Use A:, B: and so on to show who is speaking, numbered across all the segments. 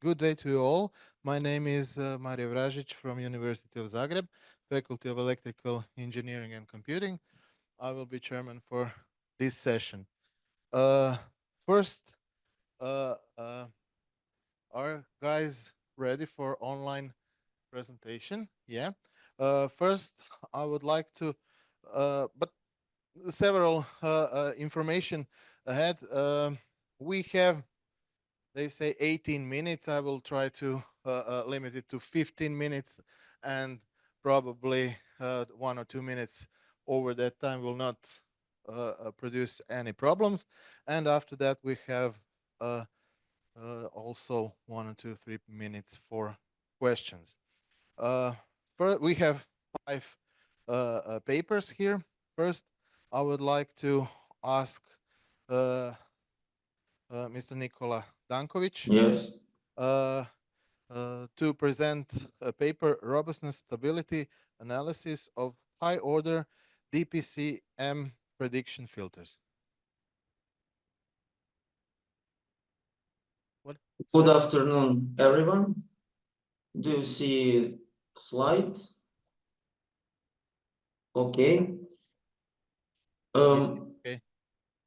A: Good day to you all. My name is Vražić from University of Zagreb, Faculty of Electrical Engineering and Computing. I will be chairman for this session. First, are guys ready for online presentation? Yeah. First, I would like to, but several information ahead. We have, they say 18 minutes. I will try to limit it to 15 minutes, and probably 1 or 2 minutes over that time will not produce any problems. And after that, we have also 1 or 2, 3 minutes for questions. First, we have 5 papers here. First, I would like to ask Mr. Nikola Dankovic
B: Yes.
A: To present a paper, Robustness Stability Analysis of High-Order DPCM Prediction Filters. What?
B: Good afternoon, everyone. Do you see slide? Okay.
A: Okay.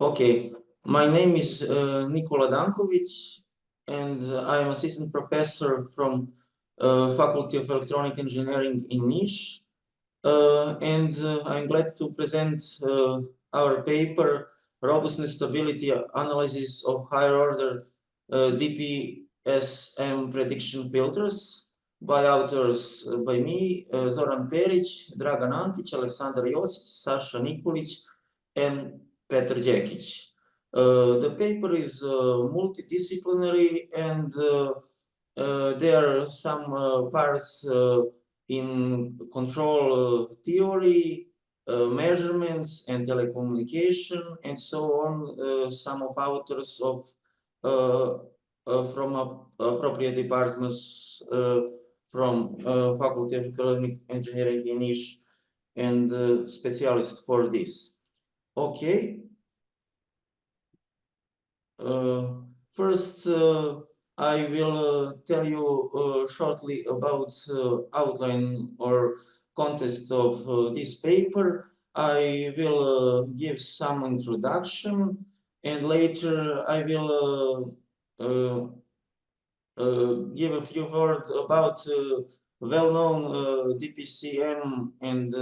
B: Okay. My name is Nikola Dankovic, and I am assistant professor from Faculty of Electronic Engineering in Niš. And I'm glad to present our paper, Robustness Stability Analysis of Higher Order DPCM Prediction Filters, by authors by me, Zoran Peric, Dragan Antic, Aleksandar Jocic, Sasa Nikolic, and Petar Djekic. The paper is multidisciplinary, and there are some parts in control theory, measurements, and telecommunication, and so on. Some of authors of from appropriate departments from Faculty of Electronic Engineering in Niš, and specialists for this. Okay. First, I will tell you shortly about outline or context of this paper. I will give some introduction, and later I will give a few words about well-known DPCM and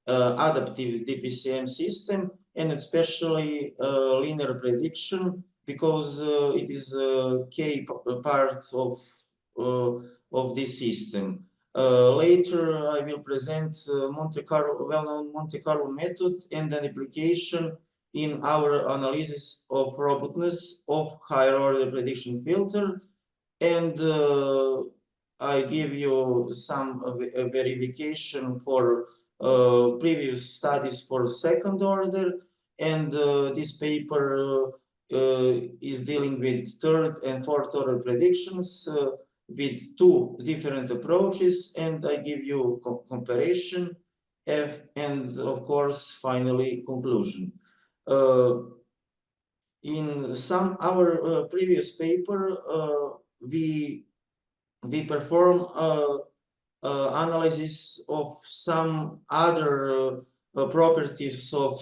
B: adaptive DPCM system, and especially linear prediction, because it is a key part of this system. Later, I will present well-known Monte Carlo method and an application in our analysis of robustness of higher order prediction filter, and I give you some verification for previous studies for second order, and this paper is dealing with third and fourth order predictions with 2 different approaches, and I give you comparison and of course finally conclusion. In our previous paper, we perform analysis of some other properties of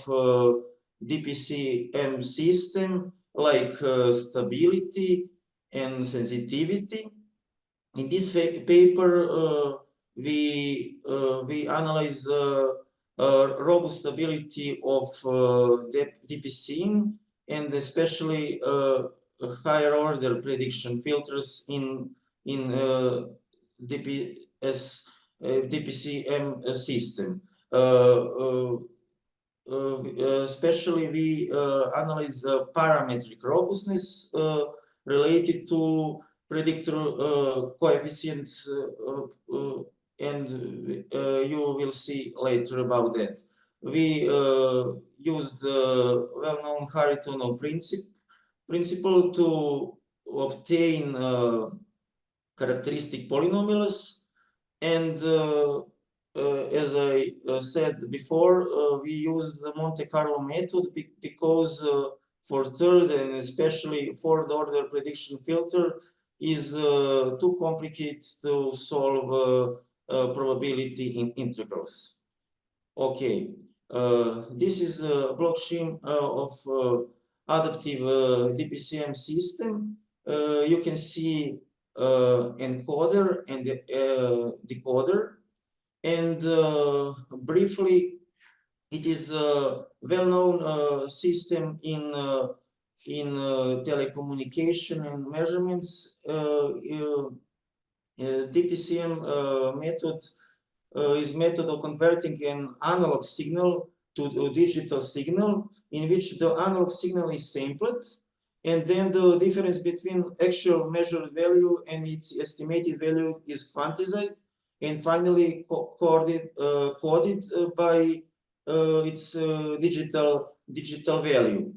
B: DPCM system, like stability and sensitivity. In this paper, we analyze robust stability of DPCM, and especially higher order prediction filters in DPCM system. Especially we analyze parametric robustness related to predictor coefficients, and you will see later about that. We use the well-known Harry-Tunnel principle to obtain characteristic polynomials, and as I said before, we use the Monte Carlo method because for third and especially fourth order prediction filter, is too complicated to solve probability integrals. Okay, this is a blockchain of adaptive DPCM system. You can see encoder and decoder, and briefly, it is a well-known system in telecommunication and measurements. DPCM method is method of converting an analog signal to a digital signal, in which the analog signal is sampled, and then the difference between actual measured value and its estimated value is quantized, and finally coded by its digital value.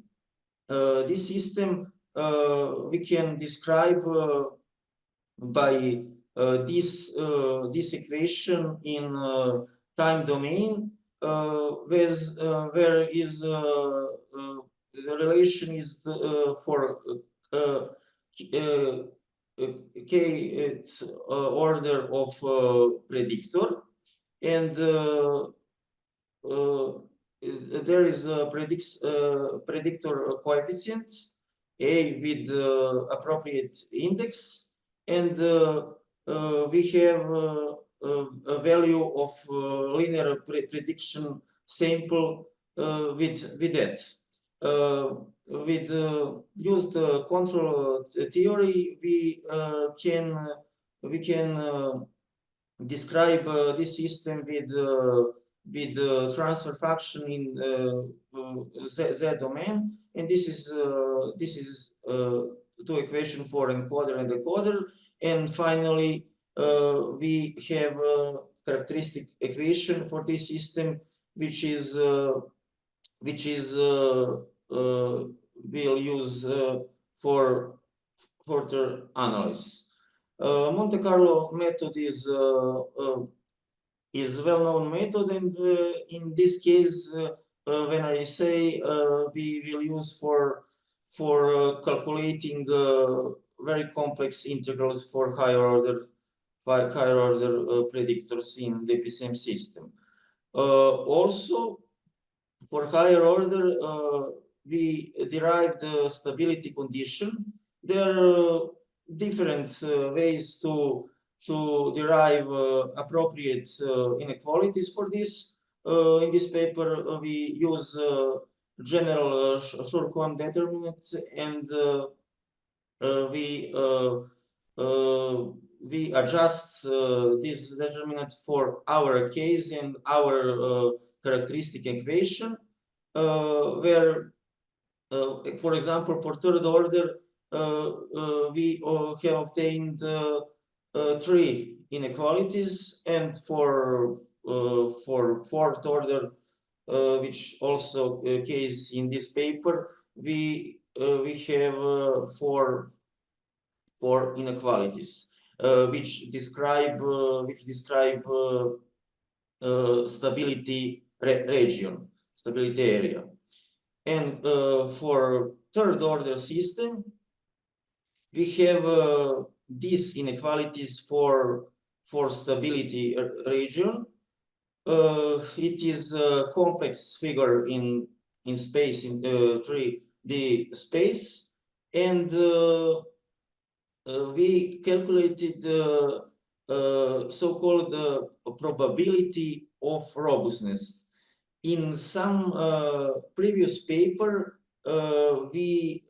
B: This system we can describe by this equation in time domain, where is the relation is for kth order of predictor, and there is a predictor coefficient A with appropriate index, and we have a value of linear prediction sample with that. With used control theory, we can describe this system with transfer function in Z domain, and this is two equation for encoder and decoder, and finally we have a characteristic equation for this system, which we'll use for further analysis. Monte Carlo method is well-known method, and in this case, when I say we will use for calculating very complex integrals for higher order predictors in the DPCM system. Also, for higher order, we derived the stability condition. There are different ways to derive appropriate inequalities for this. In this paper, we use general Shurkin determinant, and we adjust this determinant for our case and our characteristic equation, where, for example, for third order, we have obtained 3 inequalities, and for fourth order, which also case in this paper, we have 4 inequalities, which describe stability region, stability area. And for third order system, we have these inequalities for stability region. It is a complex figure in space, in 3D space, and we calculated so-called probability of robustness. In some previous paper, we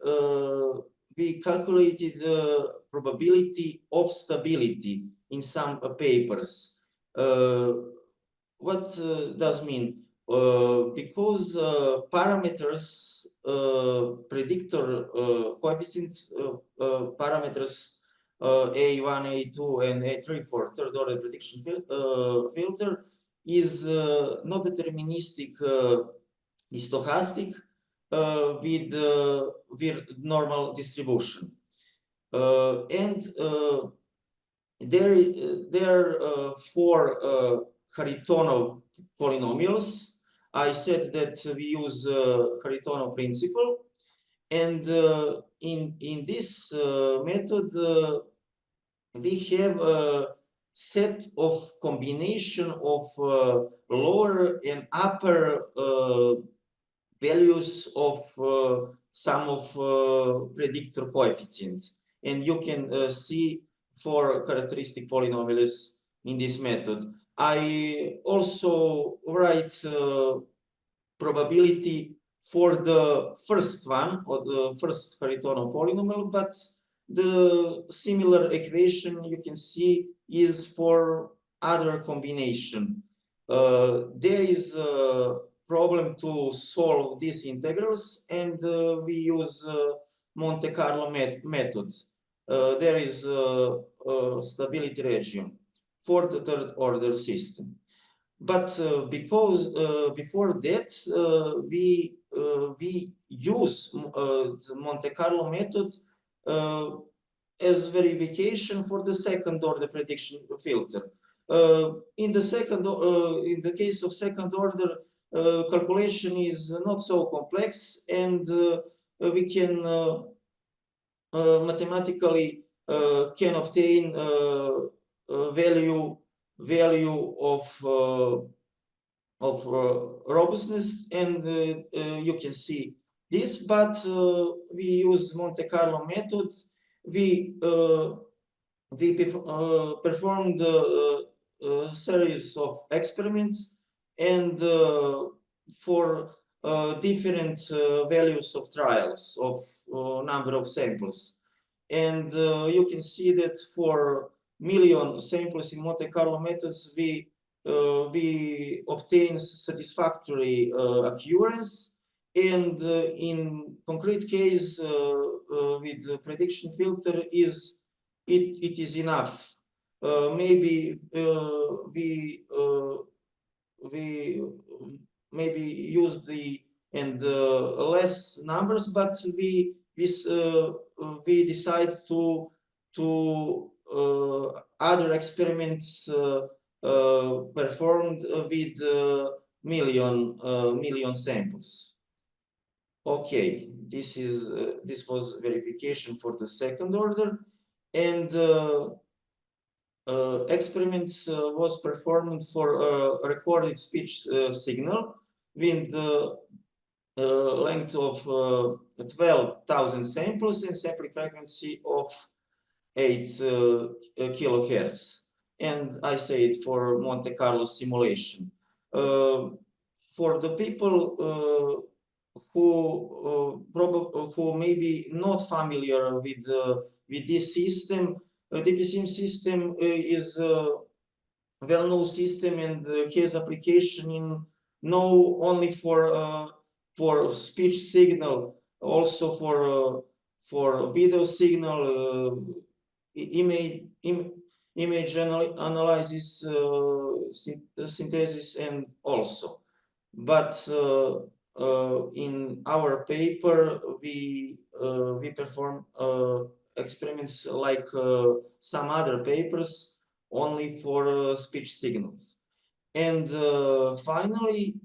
B: calculated the probability of stability in some papers. What does mean? Because parameters, predictor coefficients, parameters A1, A2, and A3 for third order prediction filter is not deterministic, is stochastic with normal distribution. And there are 4 Kharitonov polynomials. I said that we use Kharitonov principle, and in this method we have a set of combination of lower and upper values of some of predictor coefficients, and you can see 4 characteristic polynomials in this method. I also write probability for the first one, or the first Haritonov polynomial, but the similar equation you can see is for other combination. There is a problem to solve these integrals, and we use Monte Carlo method. There is a stability region for the third order system. But because before that we use the Monte Carlo method as verification for the second order prediction filter. In the case of second order, calculation is not so complex, and we can mathematically can obtain value of robustness, and you can see this, but we use Monte Carlo method. We performed a series of experiments, and for different values of trials of number of samples, and you can see that for million samples in Monte Carlo methods we obtain satisfactory accuracy, and in concrete case with the prediction filter it is enough. Maybe we maybe use the less numbers, but we decide to other experiments performed with million samples. Okay, this was verification for the second order, and experiments was performed for a recorded speech signal with the length of 12,000 samples and sampling frequency of 8 kilohertz. And I say it for Monte Carlo simulation. For the people who may be not familiar with this system, DPCM system is a well-known system and has application in only for speech signal, also for video signal, image analysis, synthesis, and also. But in our paper we perform experiments like some other papers only for speech signals, and finally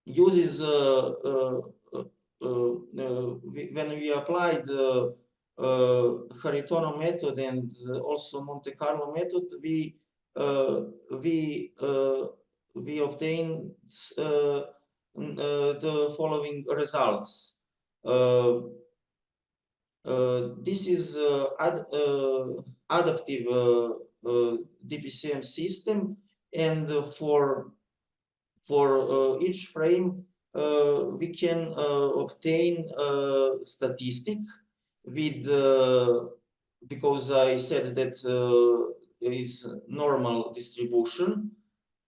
B: uses when we applied the Haritonov method and also Monte Carlo method, we obtain the following results. This is adaptive DPCM system, and for each frame we can obtain a statistic with because I said that there is normal distribution,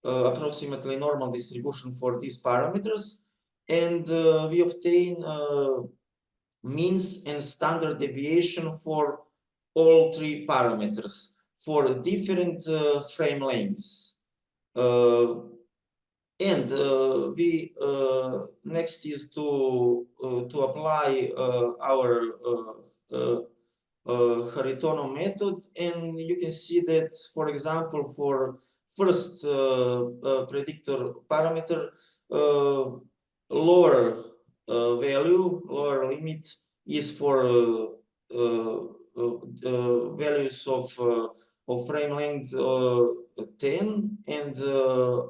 B: approximately normal distribution for these parameters, and we obtain means and standard deviation for all 3 parameters for different frame lengths. And we next is to apply our Haritonov method, and you can see that, for example, for first predictor parameter, lower value, lower limit is for values of frame length 10, and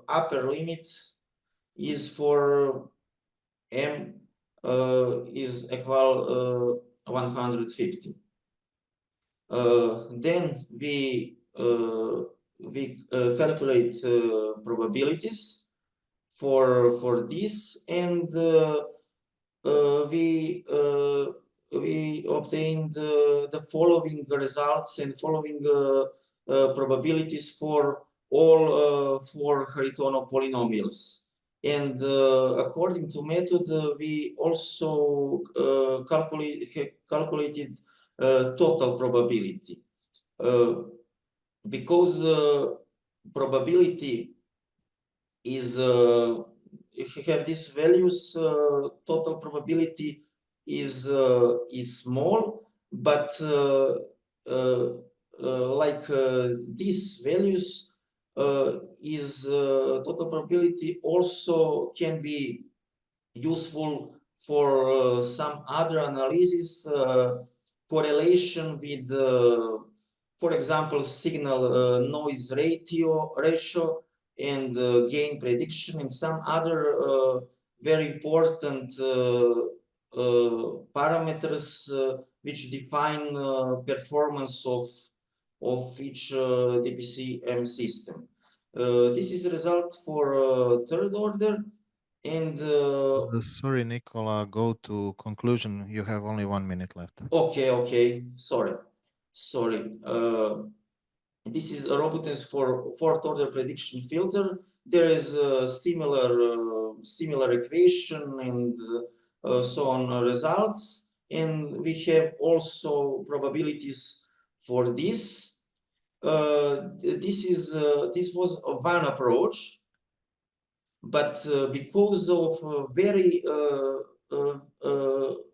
B: upper limit is for M is equal 150. Then we calculate probabilities for this, and we obtained the following results and following probabilities for all 4 Haritonov polynomials. And according to method, we also calculated total probability, because probability is have these values. Total probability is small, but like these values is total probability also can be useful for some other analysis, correlation with, for example, signal noise ratio and gain prediction, and some other very important parameters which define performance of each DPCM system. This is a result for third order. And
A: sorry, Nikola, go to conclusion. You have only 1 minute left.
B: Okay, sorry. This is a robustness for fourth order prediction filter. There is a similar equation and so on results, and we have also probabilities for this. This was one approach, but because of very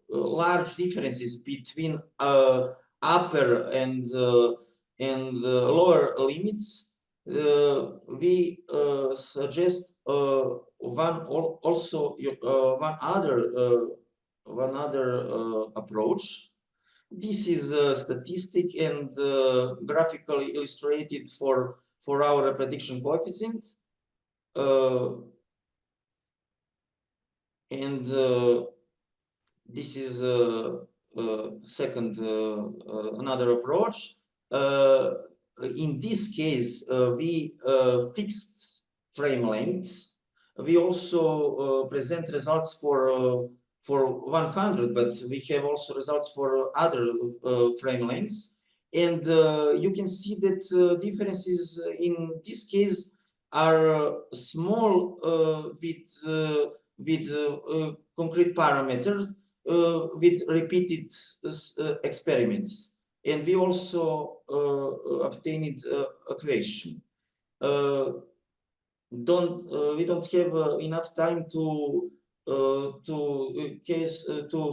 B: large differences between upper and lower limits, we suggest one other approach. This is a statistic and graphically illustrated for our prediction coefficient. And this is second another approach. In this case, we fixed frame length. We also present results for 100, but we have also results for other frame lengths. And you can see that differences in this case are small with concrete parameters with repeated experiments. And we also obtained equation. We don't have enough time to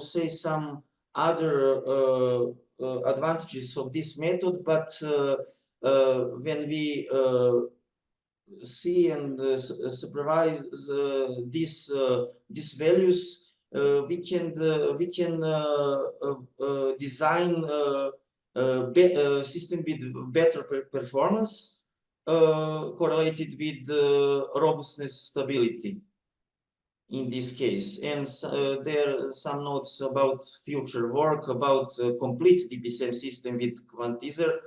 B: say some other advantages of this method, but when we see and supervise these values, we can design a system with better performance correlated with robustness stability in this case. And there are some notes about future work about complete DPCM system with quantizer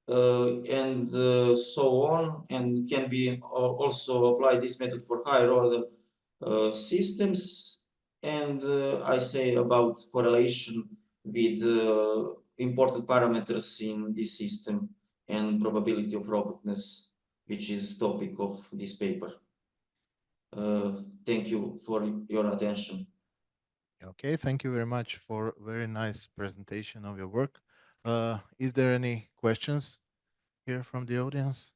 B: and so on, and can be also apply this method for higher order systems. And I say about correlation with important parameters in this system and probability of robustness, which is topic of this paper. Thank you for your attention.
A: Okay, thank you very much for very nice presentation of your work. Is there any questions here from the audience?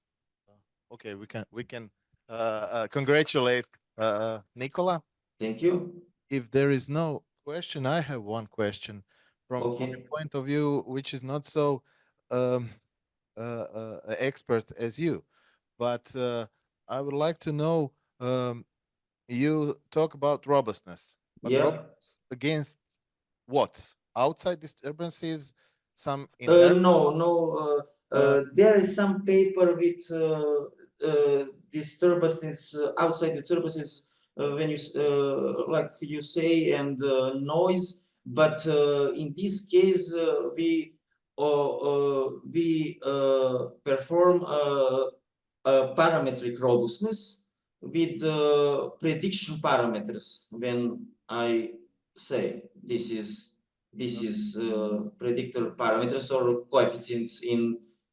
A: Okay, we can congratulate Nikola.
B: Thank you.
A: If there is no question, I have one question from
B: Okay.
A: my point of view, which is not so expert as you, but I would like to know. You talk about robustness, but
B: Yeah.
A: robustness against what? Outside disturbances, some inherent?
B: No. There is some paper with disturbances outside disturbances when you like you say and noise. But in this case, we perform parametric robustness with prediction parameters. When I say this is predictor parameters or coefficients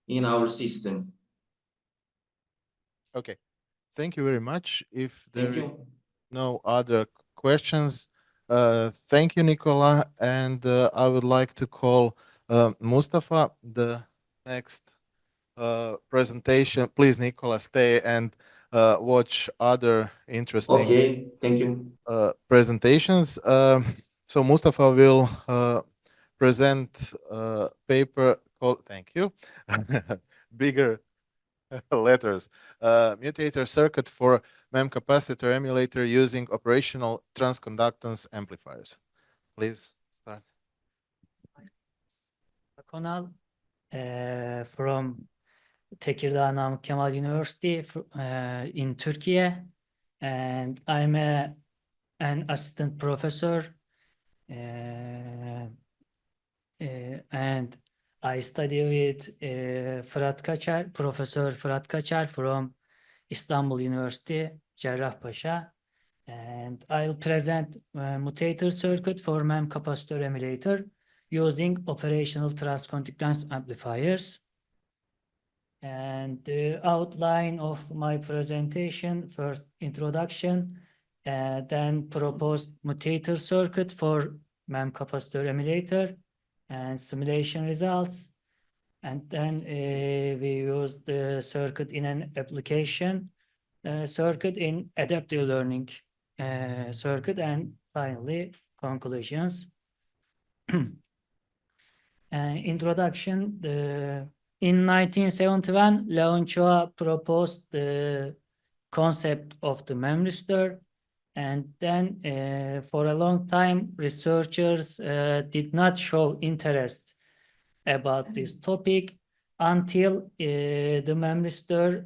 B: in our system.
A: Okay, thank you very much. If there
B: Thank
A: is
B: you.
A: no other questions, thank you, Nikola. And I would like to call Mustafa, the next presentation. Please, Nikola, stay and watch other interesting
B: Okay, thank you.
A: presentations. So Mustafa will present a paper called, thank you, bigger letters, Mutator circuit for Memcapacitor emulator using operational transconductance amplifiers. Please start.
C: Konal from Tekirdağ Namık Kemal University in Turkey, and I'm an assistant professor, and I study with Fırat Kaçar, Professor Fırat Kaçar from Istanbul University, Cerrahpaşa, and I'll present Mutator circuit for Memcapacitor emulator using operational transconductance amplifiers. And the outline of my presentation: first introduction, then proposed Mutator circuit for Memcapacitor emulator and simulation results, and then we used the circuit in an application circuit in adaptive learning circuit, and finally conclusions. Introduction. In 1971, Leonchoa proposed the concept of the memristor, and then for a long time researchers did not show interest about this topic until the memristor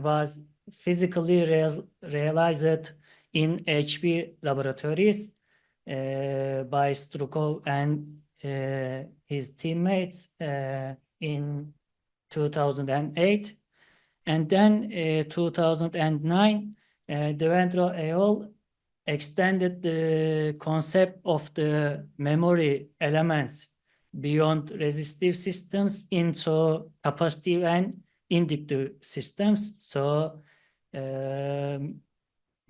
C: was physically realized in HP laboratories by Strukov and his teammates in 2008, and then 2009 Devendra et al. Extended the concept of the memory elements beyond resistive systems into capacitive and inductive systems. So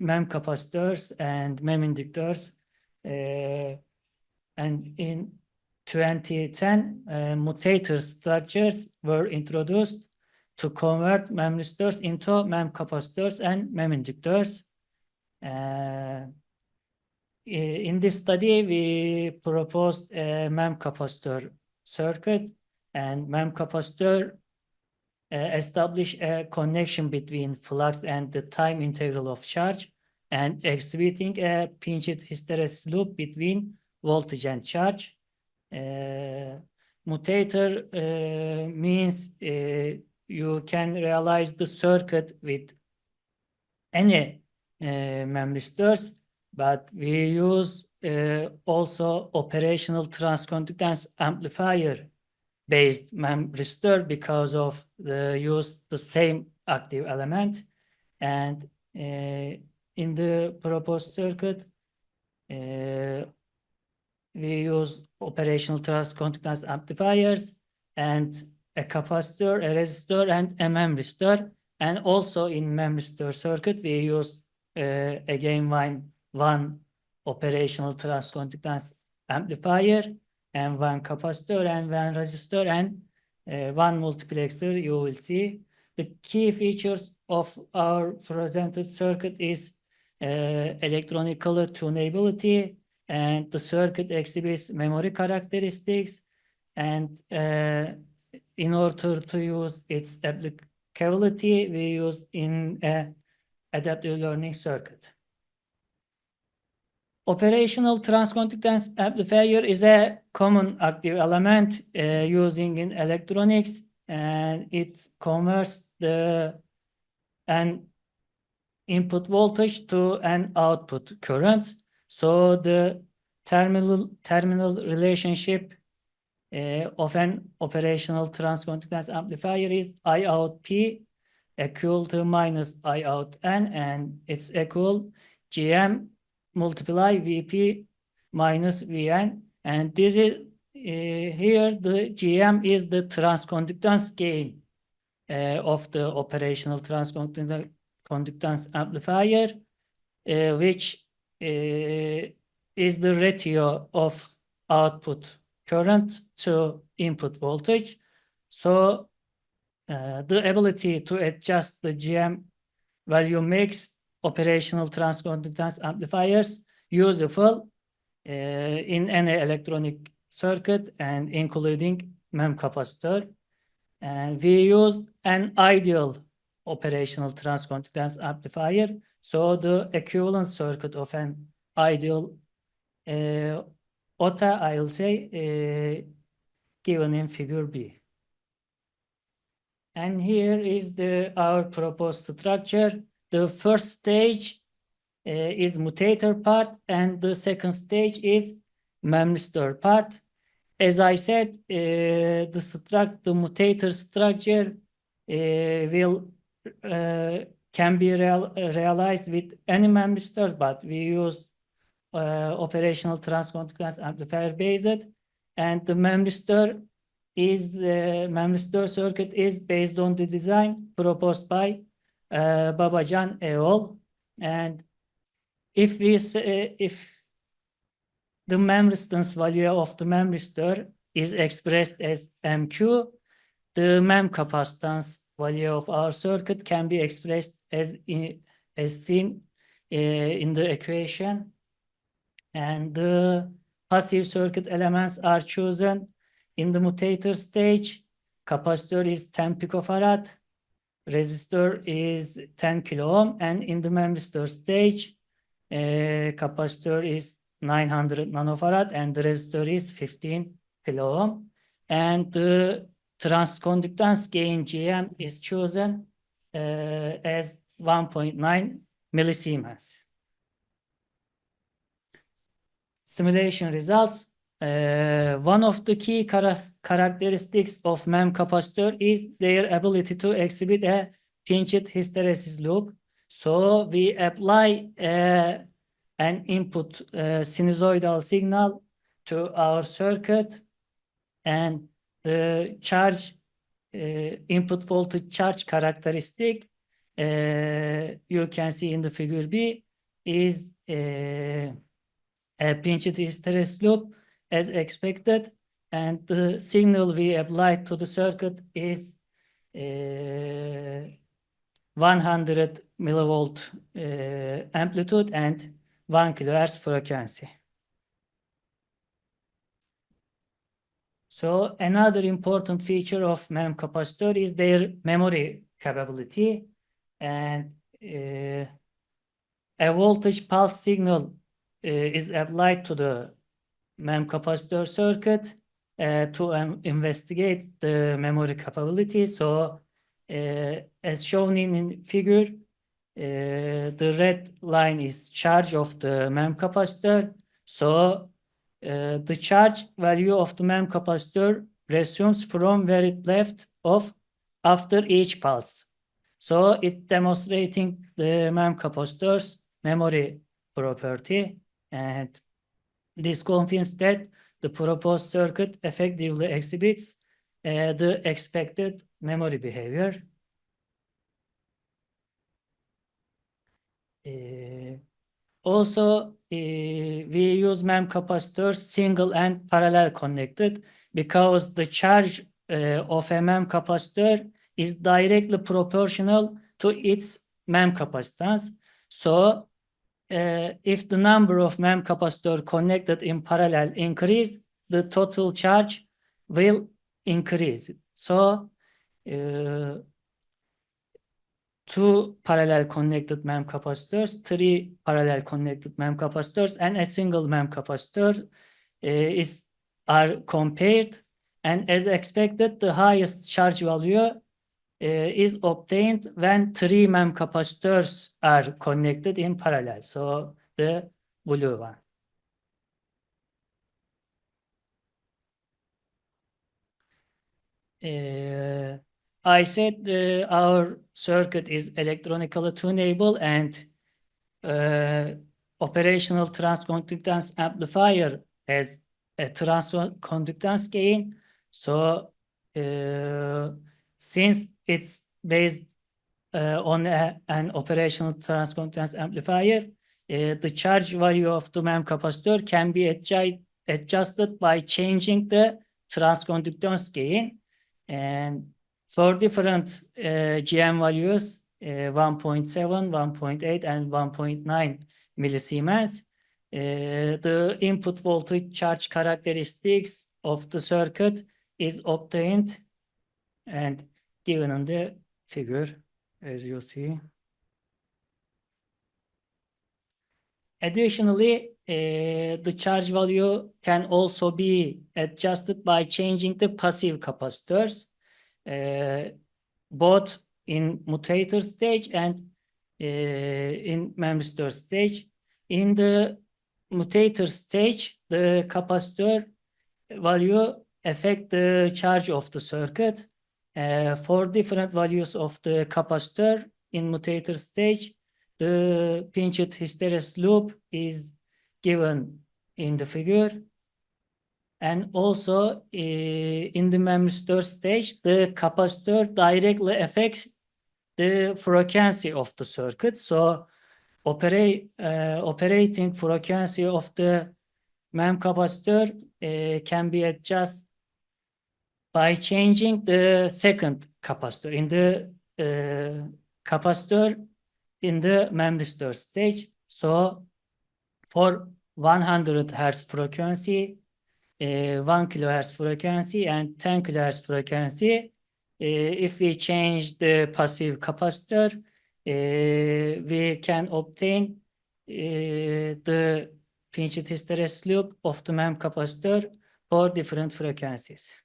C: memcapacitors and meminductors, and in 2010 mutator structures were introduced to convert memristors into memcapacitors and meminductors. In this study, we proposed a memcapacitor circuit, and memcapacitor establish a connection between flux and the time integral of charge, and exhibiting a pinched hysteresis loop between voltage and charge. Mutator means you can realize the circuit with any memristors, but we use also operational transconductance amplifier based memristor because of the use the same active element. And in the proposed circuit we use operational transconductance amplifiers and a capacitor, a resistor, and a memristor. And also in memristor circuit we use again one operational transconductance amplifier and one capacitor and one resistor and one multiplexer. You will see the key features of our presented circuit is electronical tunability, and the circuit exhibits memory characteristics, and in order to use its applicability we use in a adaptive learning circuit. Operational transconductance amplifier is a common active element using in electronics, and it converts an input voltage to an output current. So the terminal relationship of an operational transconductance amplifier is I out P equal to minus I out N, and it's equal GM multiply VP minus VN, and this is here the GM is the transconductance gain of the operational transconductance amplifier, which is the ratio of output current to input voltage. So the ability to adjust the GM value makes operational transconductance amplifiers useful in any electronic circuit, and including Memcapacitor. And we use an ideal operational transconductance amplifier. So the equivalent circuit of an ideal OTA, I will say, given in figure B. And here is our proposed structure. The first stage is Mutator part, and the second stage is Memristor part. As I said, the Mutator structure can be realized with any Memristor, but we use operational transconductance amplifier based, and the Memristor circuit is based on the design proposed by Babacan et al. And if the memristor value of the memristor is expressed as MQ, the memcapacitance value of our circuit can be expressed as seen in the equation. And the passive circuit elements are chosen in the Mutator stage. Capacitor is 10 picofarad, resistor is 10 kilo ohm, and in the memristor stage, capacitor is 900 nanofarad and the resistor is 15 kilo ohm, and the transconductance gain GM is chosen as 1.9 millisiemens. Simulation results. One of the key characteristics of Memcapacitor is their ability to exhibit a pinched hysteresis loop. So we apply an input sinusoidal signal to our circuit, and the charge input voltage charge characteristic you can see in the figure B is a pinched hysteresis loop as expected, and the signal we applied to the circuit is 100 millivolt amplitude and 1 kilohertz frequency. So another important feature of Memcapacitor is their memory capability, and a voltage pulse signal is applied to the Memcapacitor circuit to investigate the memory capability. So as shown in figure, the red line is charge of the Memcapacitor. So the charge value of the Memcapacitor resumes from where it left off after each pulse. So it demonstrating the Memcapacitor's memory property, and this confirms that the proposed circuit effectively exhibits the expected memory behavior. Also, we use Memcapacitors single and parallel connected because the charge of a Memcapacitor is directly proportional to its Memcapacitance. So if the number of Memcapacitor connected in parallel increase, the total charge will increase. So 2 parallel connected MEM capacitors, 3 parallel connected MEM capacitors, and a single MEM capacitor are compared. And as expected, the highest charge value is obtained when 3 MEM capacitors are connected in parallel. So the blue one. I said our circuit is electronically tunable, and operational transconductance amplifier has a transconductance gain. So since it's based on an operational transconductance amplifier, the charge value of the MEM capacitor can be adjusted by changing the transconductance gain. And for different GM values, 1.7, 1.8, and 1.9 millisiemens, the input voltage charge characteristics of the circuit is obtained and given on the figure, as you see. Additionally, the charge value can also be adjusted by changing the passive capacitors, both in mutator stage and in memristor stage. In the mutator stage, the capacitor value affect the charge of the circuit. For different values of the capacitor in mutator stage, the pinched hysteresis loop is given in the figure. And also in the memristor stage, the capacitor directly affects the frequency of the circuit. So operating frequency of the MEM capacitor can be adjusted by changing the second capacitor in the capacitor in the memristor stage. So for 100 Hz frequency, 1 kHz frequency, and 10 kHz frequency, if we change the passive capacitor, we can obtain the pinched hysteresis loop of the MEM capacitor for different frequencies.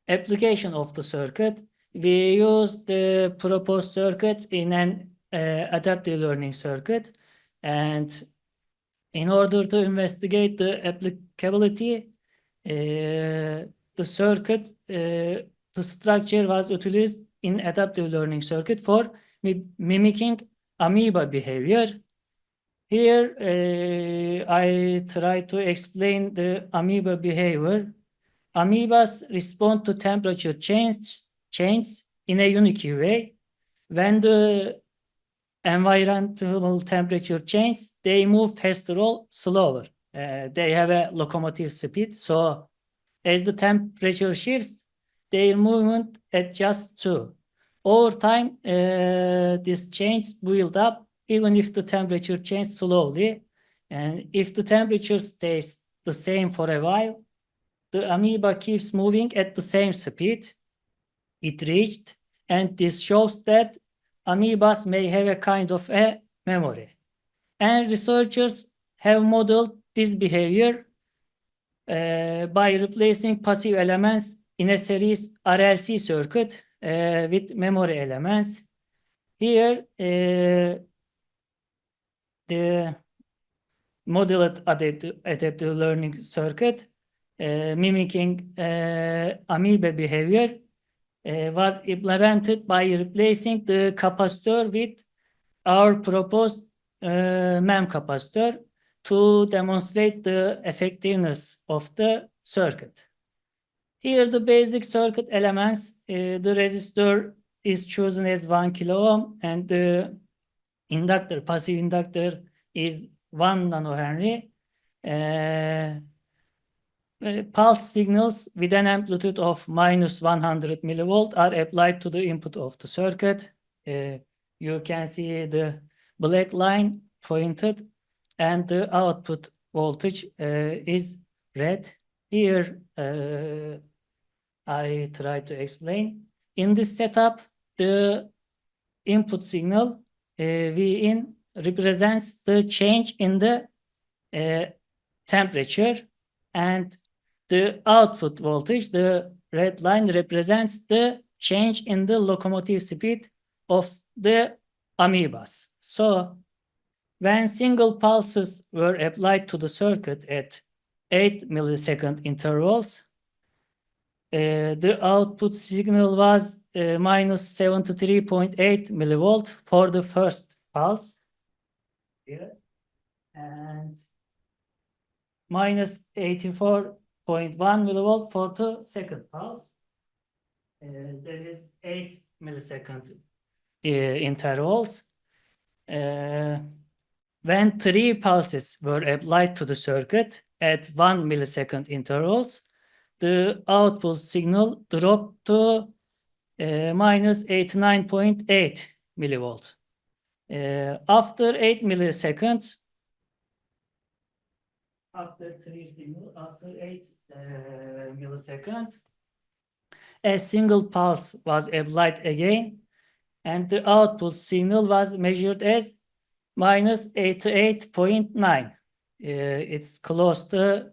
C: Application of the circuit. We use the proposed circuit in an adaptive learning circuit, and in order to investigate the applicability, the circuit, the structure was utilized in adaptive learning circuit for mimicking amoeba behavior. Here, I try to explain the amoeba behavior. Amoebas respond to temperature change in a unique way. When the environmental temperature changes, they move faster or slower. They have a locomotive speed. So as the temperature shifts, their movement adjusts too. Over time, this change builds up even if the temperature changes slowly. And if the temperature stays the same for a while, the amoeba keeps moving at the same speed it reached. And this shows that amoebas may have a kind of a memory. And researchers have modeled this behavior by replacing passive elements in a series RLC circuit with memory elements. Here, the modeled adaptive learning circuit mimicking amoeba behavior was implemented by replacing the capacitor with our proposed MEM capacitor to demonstrate the effectiveness of the circuit. Here, the basic circuit elements, the resistor is chosen as 1 kilo ohm, and the inductor, passive inductor, is 1 nanohenry. Pulse signals with an amplitude of -100 millivolt are applied to the input of the circuit. You can see the black line pointed, and the output voltage is red. Here, I try to explain. In this setup, the input signal Vin represents the change in the temperature, and the output voltage, the red line, represents the change in the locomotive speed of the amoebas. So when single pulses were applied to the circuit at 8 millisecond intervals, the output signal was minus 73.8 millivolt for the first pulse here, and minus 84.1 millivolt for the second pulse. That is 8 millisecond intervals. When 3 pulses were applied to the circuit at 1 millisecond intervals, the output signal dropped to minus 89.8 millivolt. After 8 milliseconds, after 8 milliseconds, a single pulse was applied again, and the output signal was measured as minus 88.9. It's close to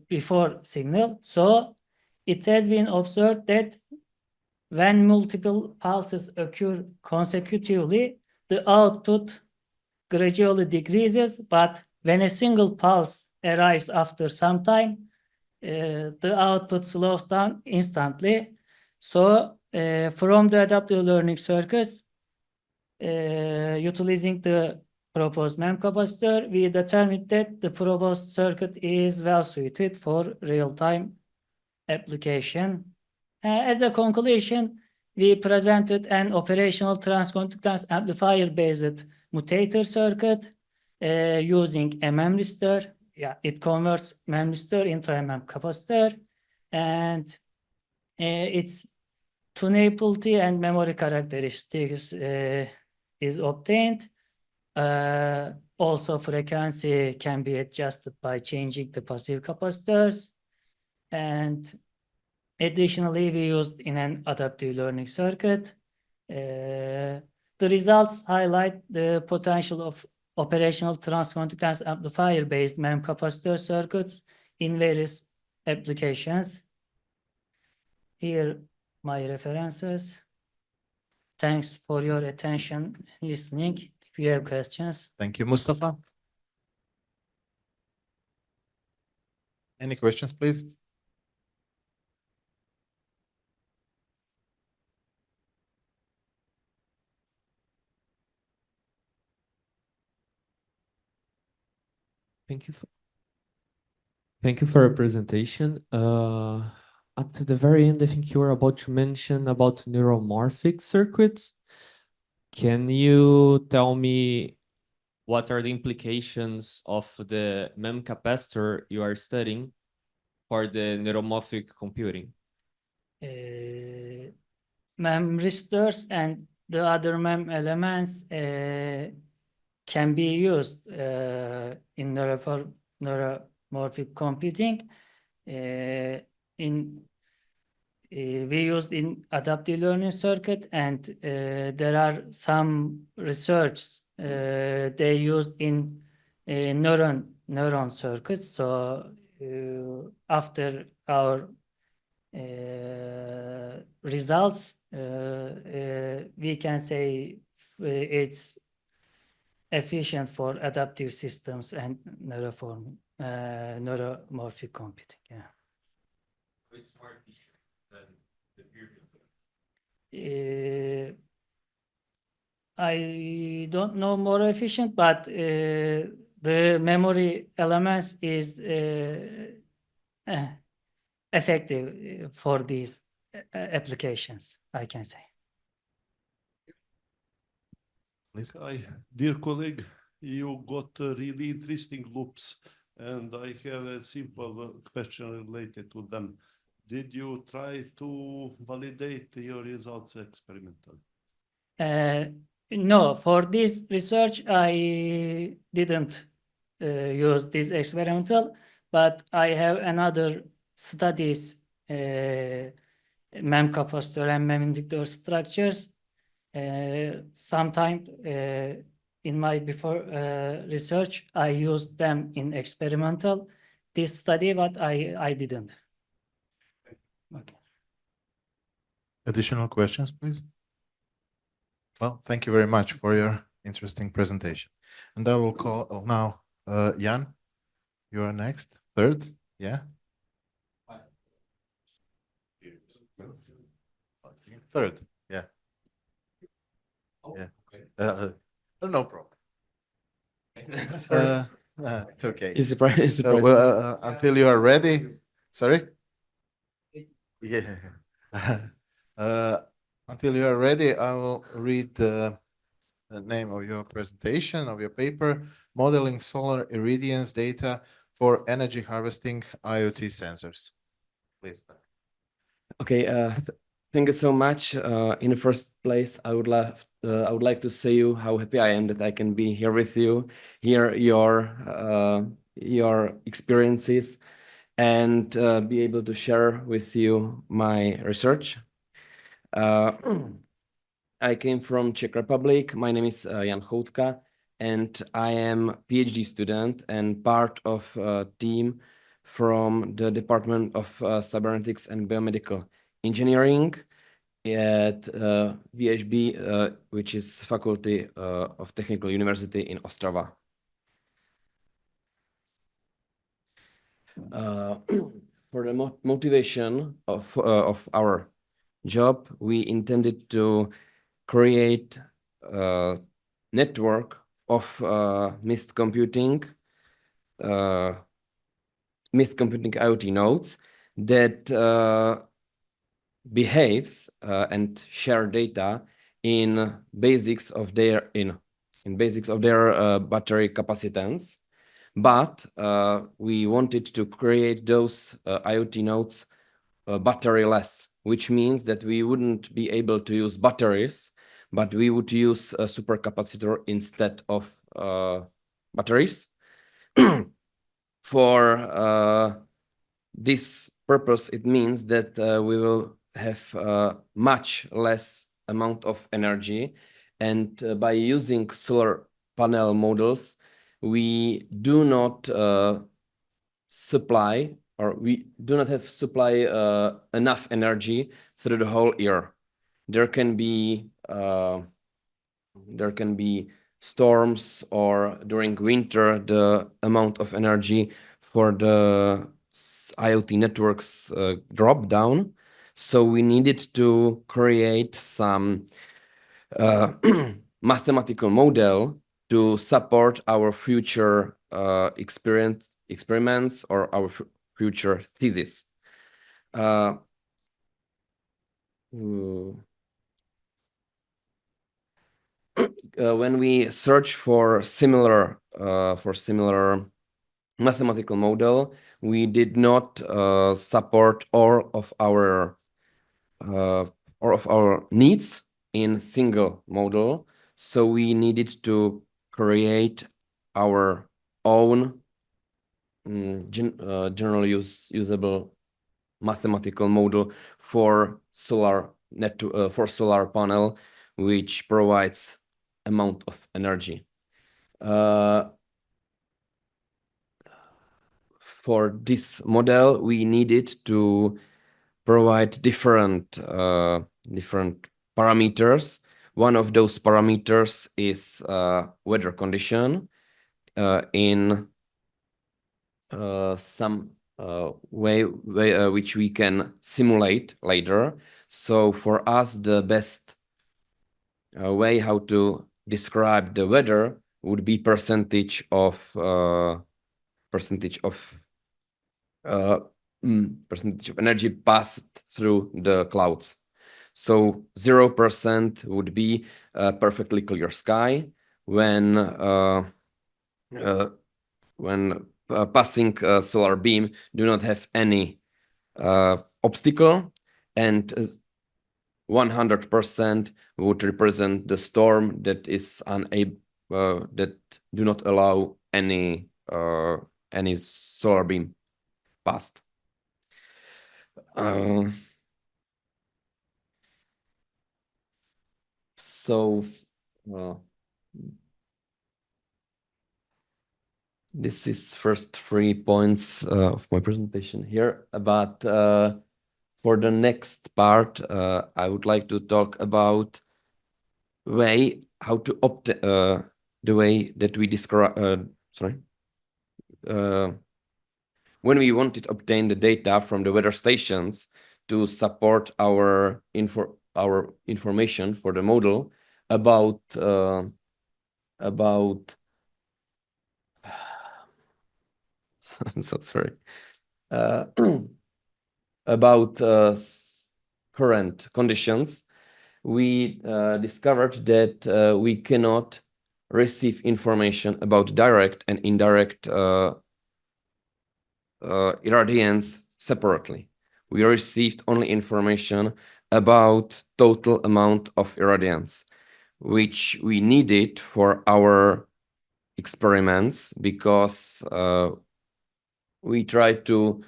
C: before signal. So it has been observed that when multiple pulses occur consecutively, the output gradually decreases, but when a single pulse arrives after some time, the output slows down instantly. So from the adaptive learning circuits, utilizing the proposed Memcapacitor, we determined that the proposed circuit is well suited for real-time application. As a conclusion, we presented an operational transconductance amplifier-based Mutator circuit using a memristor. Yeah, it converts memristor into a Memcapacitor, and its tunability and memory characteristics is obtained. Also, frequency can be adjusted by changing the passive capacitors, and additionally, we used in an adaptive learning circuit. The results highlight the potential of operational transconductance amplifier-based Memcapacitor circuits in various applications. Here, my references. Thanks for your attention and listening. If you have questions.
A: Thank you, Mustafa. Any questions, please?
D: Thank you for your presentation. At the very end, I think you were about to mention about neuromorphic circuits. Can you tell me what are the implications of the Memcapacitor you are studying for the neuromorphic computing?
C: Memristors and the other mem elements can be used in neuromorphic computing. We used in adaptive learning circuit, and there are some research they used in neuron circuits. So after our results, we can say it's efficient for adaptive systems and neuromorphic computing. Yeah.
D: It's more efficient than the peer
C: I don't know more efficient, but the memory elements is effective for these applications, I can say.
E: Dear colleague, you got really interesting loops, and I have a simple question related to them. Did you try to validate your results experimentally?
C: No, for this research, I didn't use this experimental, but I have another studies Memcapacitor and Memcapacitor structures. Sometimes in my before research, I used them in experimental this study, but I didn't. Okay.
A: Additional questions, please? Well, thank you very much for your interesting presentation. And I will call now Jan. You are next. Third. Yeah. Third. Yeah. Yeah. No problem. It's okay. So, until you are ready. Sorry? Yeah. Until you are ready, I will read the name of your presentation, of your paper, Modeling Solar Irradiance Data for Energy Harvesting IoT Sensors. Please.
F: Okay, thank you so much. In the first place, I would like to say you how happy I am that I can be here with you, hear your experiences, and be able to share with you my research. I came from Czech Republic. My name is Jan Choutka, and I am a PhD student and part of a team from the Department of Cybernetics and Biomedical Engineering at VHB, which is Faculty of Technical University in Ostrava. For the motivation of our job, we intended to create a network of mist computing IoT nodes that behaves and share data in basics of their battery capacitance. But we wanted to create those IoT nodes batteryless, which means that we wouldn't be able to use batteries, but we would use a supercapacitor instead of batteries. For this purpose, it means that we will have much less amount of energy, and by using solar panel models, we do not supply, or we do not have supply enough energy through the whole year. There can be storms, or during winter the amount of energy for the IoT networks drop down. So we needed to create some mathematical model to support our future experiments or our future thesis. When we search for similar mathematical model, we did not support all of our needs in single model. So we needed to create our own general usable mathematical model for solar panel, which provides amount of energy. For this model, we needed to provide different parameters. One of those parameters is weather condition in some way which we can simulate later. So for us, the best way how to describe the weather would be percentage of energy passed through the clouds. So 0% would be a perfectly clear sky when passing a solar beam do not have any obstacle, and 100% would represent the storm that is unable that do not allow any solar beam past. So this is first 3 points of my presentation here, but for the next part, I would like to talk about how to obtain the way that we describe. When we wanted to obtain the data from the weather stations to support our information for the model about I'm so sorry. About current conditions, we discovered that we cannot receive information about direct and indirect irradiance separately. We received only information about total amount of irradiance, which we needed for our experiments because we tried to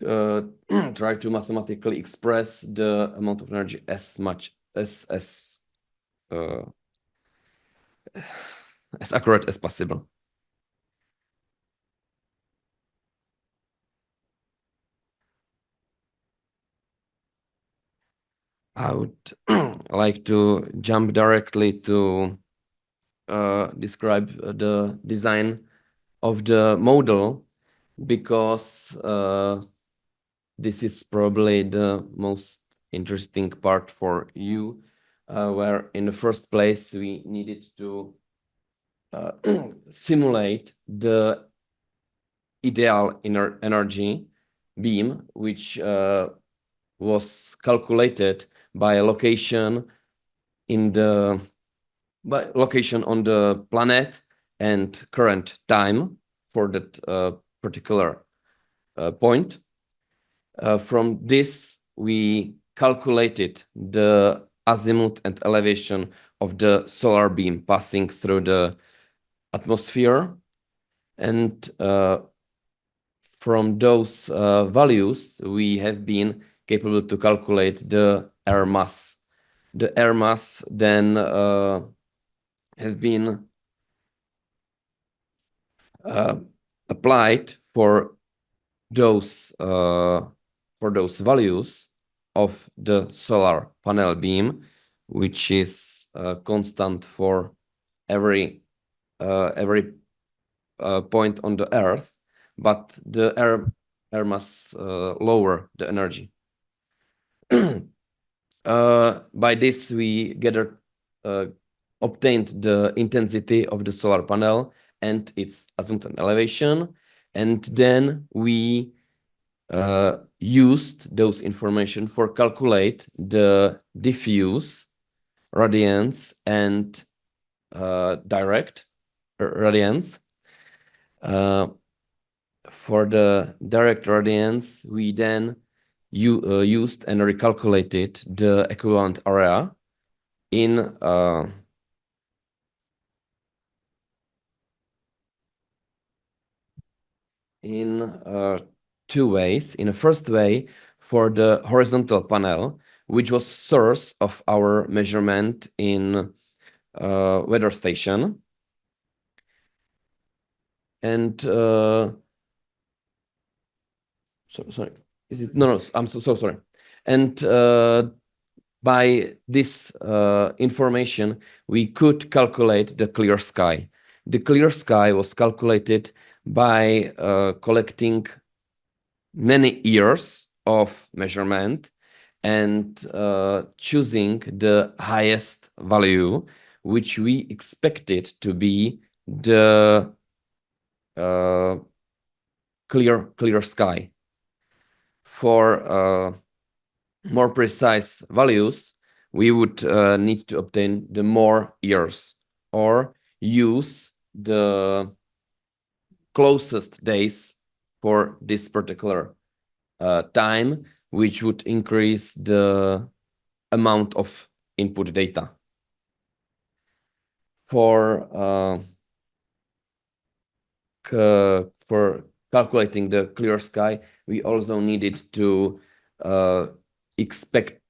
F: mathematically express the amount of energy as much as accurate as possible. I would like to jump directly to describe the design of the model, because this is probably the most interesting part for you, where in the first place we needed to simulate the ideal energy beam, which was calculated by a location on the planet and current time for that particular point. From this, we calculated the azimuth and elevation of the solar beam passing through the atmosphere, and from those values, we have been capable to calculate the air mass. The air mass then has been applied for those values of the solar panel beam, which is constant for every point on the Earth, but the air mass lower the energy. By this, we obtained the intensity of the solar panel and its azimuth and elevation, and then we used those information for calculate the diffuse radiance and direct radiance. For the direct radiance, we then used and recalculated the equivalent area in two ways. In the first way, for the horizontal panel, which was source of our measurement in weather station, and sorry, is it no? I'm so sorry. And by this information, we could calculate the clear sky. The clear sky was calculated by collecting many years of measurement and choosing the highest value, which we expected to be the clear sky. For more precise values, we would need to obtain the more years or use the closest days for this particular time, which would increase the amount of input data. For calculating the clear sky, we also needed to expect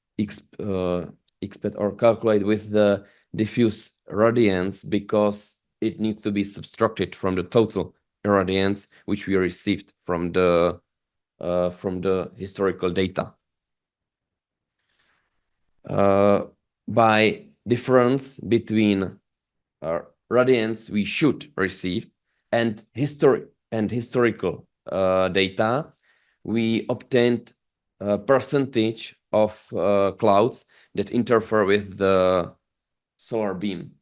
F: or calculate with the diffuse radiance, because it needs to be subtracted from the total irradiance which we received from the historical data. By difference between radiance we should receive and historical data, we obtained a percentage of clouds that interfere with the solar beam.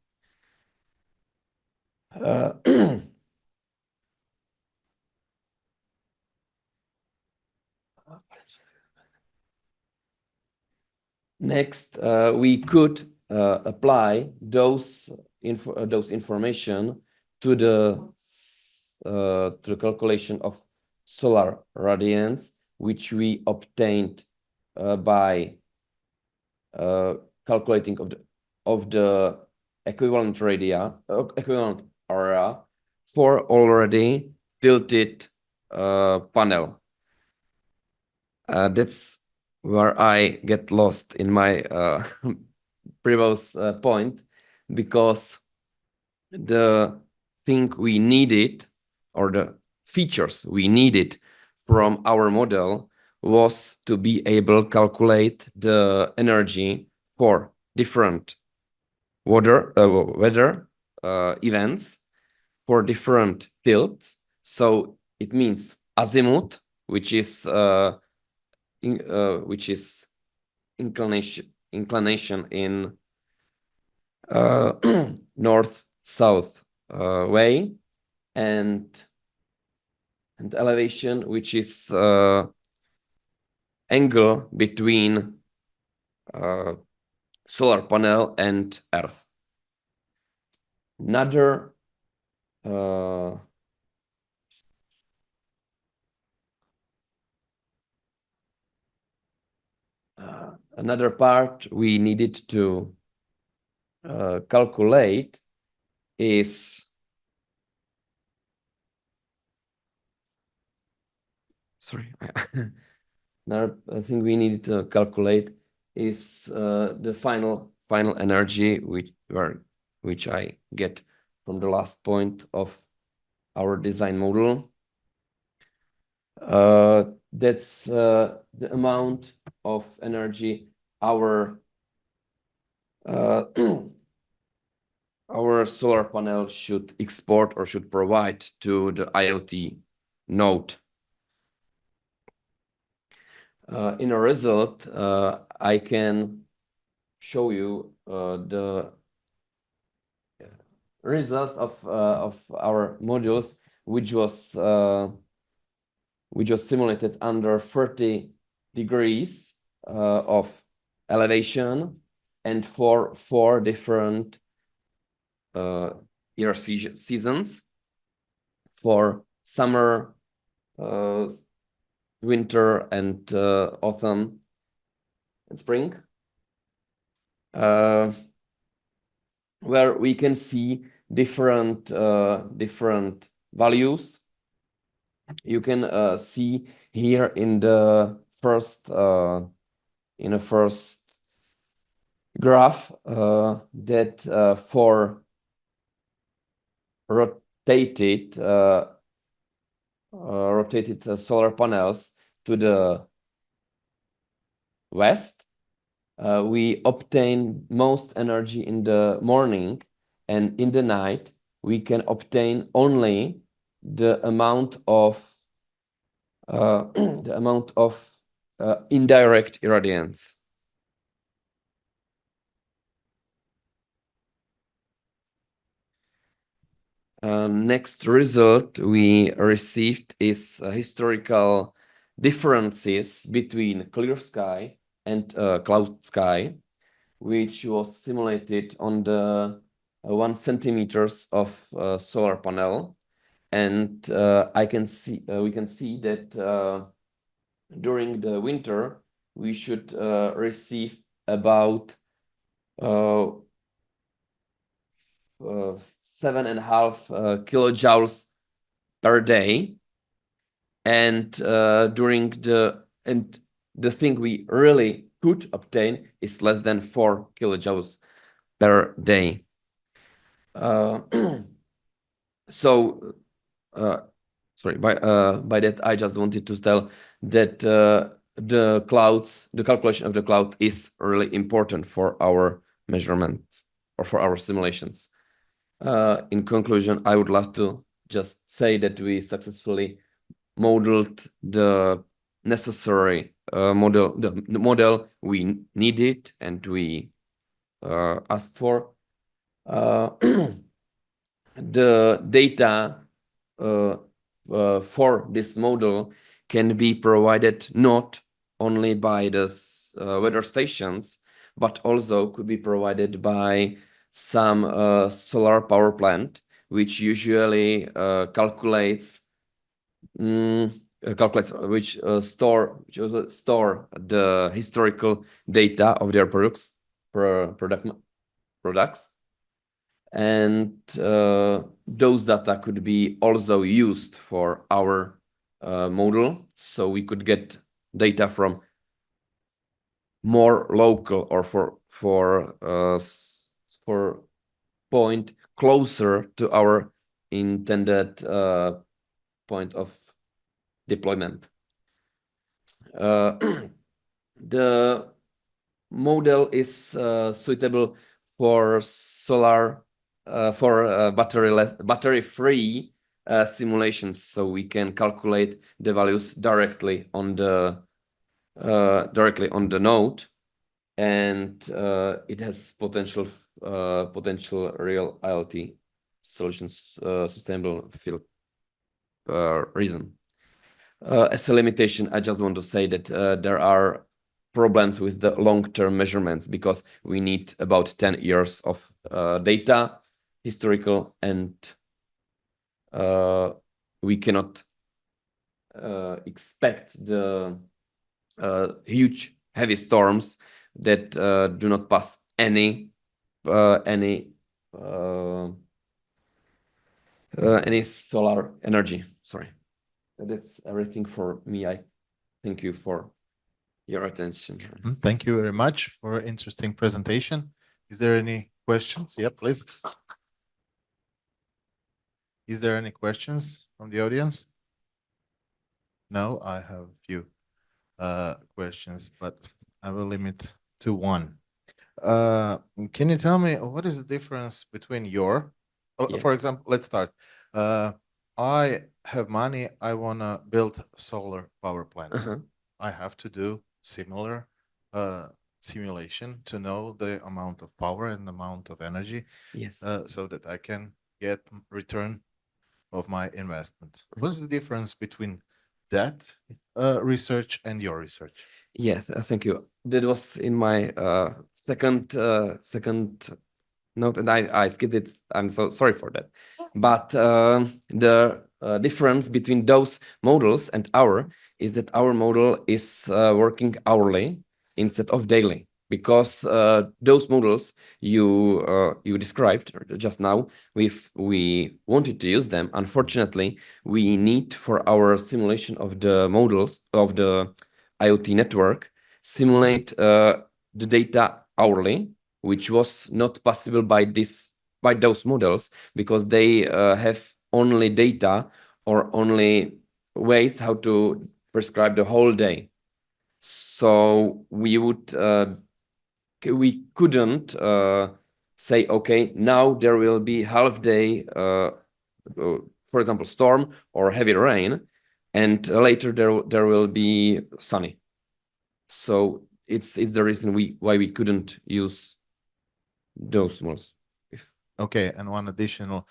F: Next, we could apply those information to the calculation of solar radiance, which we obtained by calculating of the equivalent area for already tilted panel. That's where I get lost in my previous point, because the thing we needed, or the features we needed from our model, was to be able to calculate the energy for different weather events, for different tilts. So it means azimuth, which is inclination in north-south way, and elevation, which is angle between solar panel and Earth. Another another part we needed to calculate is another thing we needed to calculate is the final energy which I get from the last point of our design model. That's the amount of energy our solar panel should export or should provide to the IoT node. In a result, I can show you the results of our modules, which was simulated under 30 degrees of elevation, and for 4 different year seasons, for summer, winter, and autumn and spring, where we can see different values. You can see here in the first graph that for rotated solar panels to the west, we obtain most energy in the morning, and in the night we can obtain only the amount of indirect irradiance. Next result we received is historical differences between clear sky and cloud sky, which was simulated on the 1 centimeters of solar panel, and we can see that during the winter we should receive about 7.5 kilojoules per day, and the thing we really could obtain is less than 4 kilojoules per day. So sorry, by that I just wanted to tell that the calculation of the cloud is really important for our measurements or for our simulations. In conclusion, I would love to just say that we successfully modeled the necessary model, the model we needed and we asked for. The data for this model can be provided not only by the weather stations, but also could be provided by some solar power plant, which usually calculates store the historical data of their products, and those data could be also used for our model, so we could get data from more local or for point closer to our intended point of deployment. The model is suitable for solar for battery-free simulations, so we can calculate the values directly on the node, and it has potential real IoT solutions, sustainable field reason. As a limitation, I just want to say that there are problems with the long-term measurements because we need about 10 years of data, historical, and we cannot expect the huge heavy storms that do not pass any solar energy. Sorry, that's everything for me. I thank you for your attention.
A: Thank you very much for an interesting presentation. Is there any questions? Yeah, please. Is there any questions from the audience? No, I have a few questions, but I will limit to one. Can you tell me what is the difference between your, for example, let's start. I have money, I want to build solar power plant. I have to do similar simulation to know the amount of power and the amount of energy, so that I can get return of my investment. What's the difference between that research and your research?
F: Yes, thank you. That was in my second note, and I skipped it. I'm so sorry for that. But the difference between those models and our is that our model is working hourly instead of daily, because those models you described just now, we wanted to use them. Unfortunately, we need for our simulation of the models of the IoT network simulate the data hourly, which was not possible by those models because they have only data or only ways how to prescribe the whole day. So we couldn't say, okay, now there will be half day, for example, storm or heavy rain, and later there will be sunny. So it's the reason why we couldn't use those models.
A: Okay, and one additional,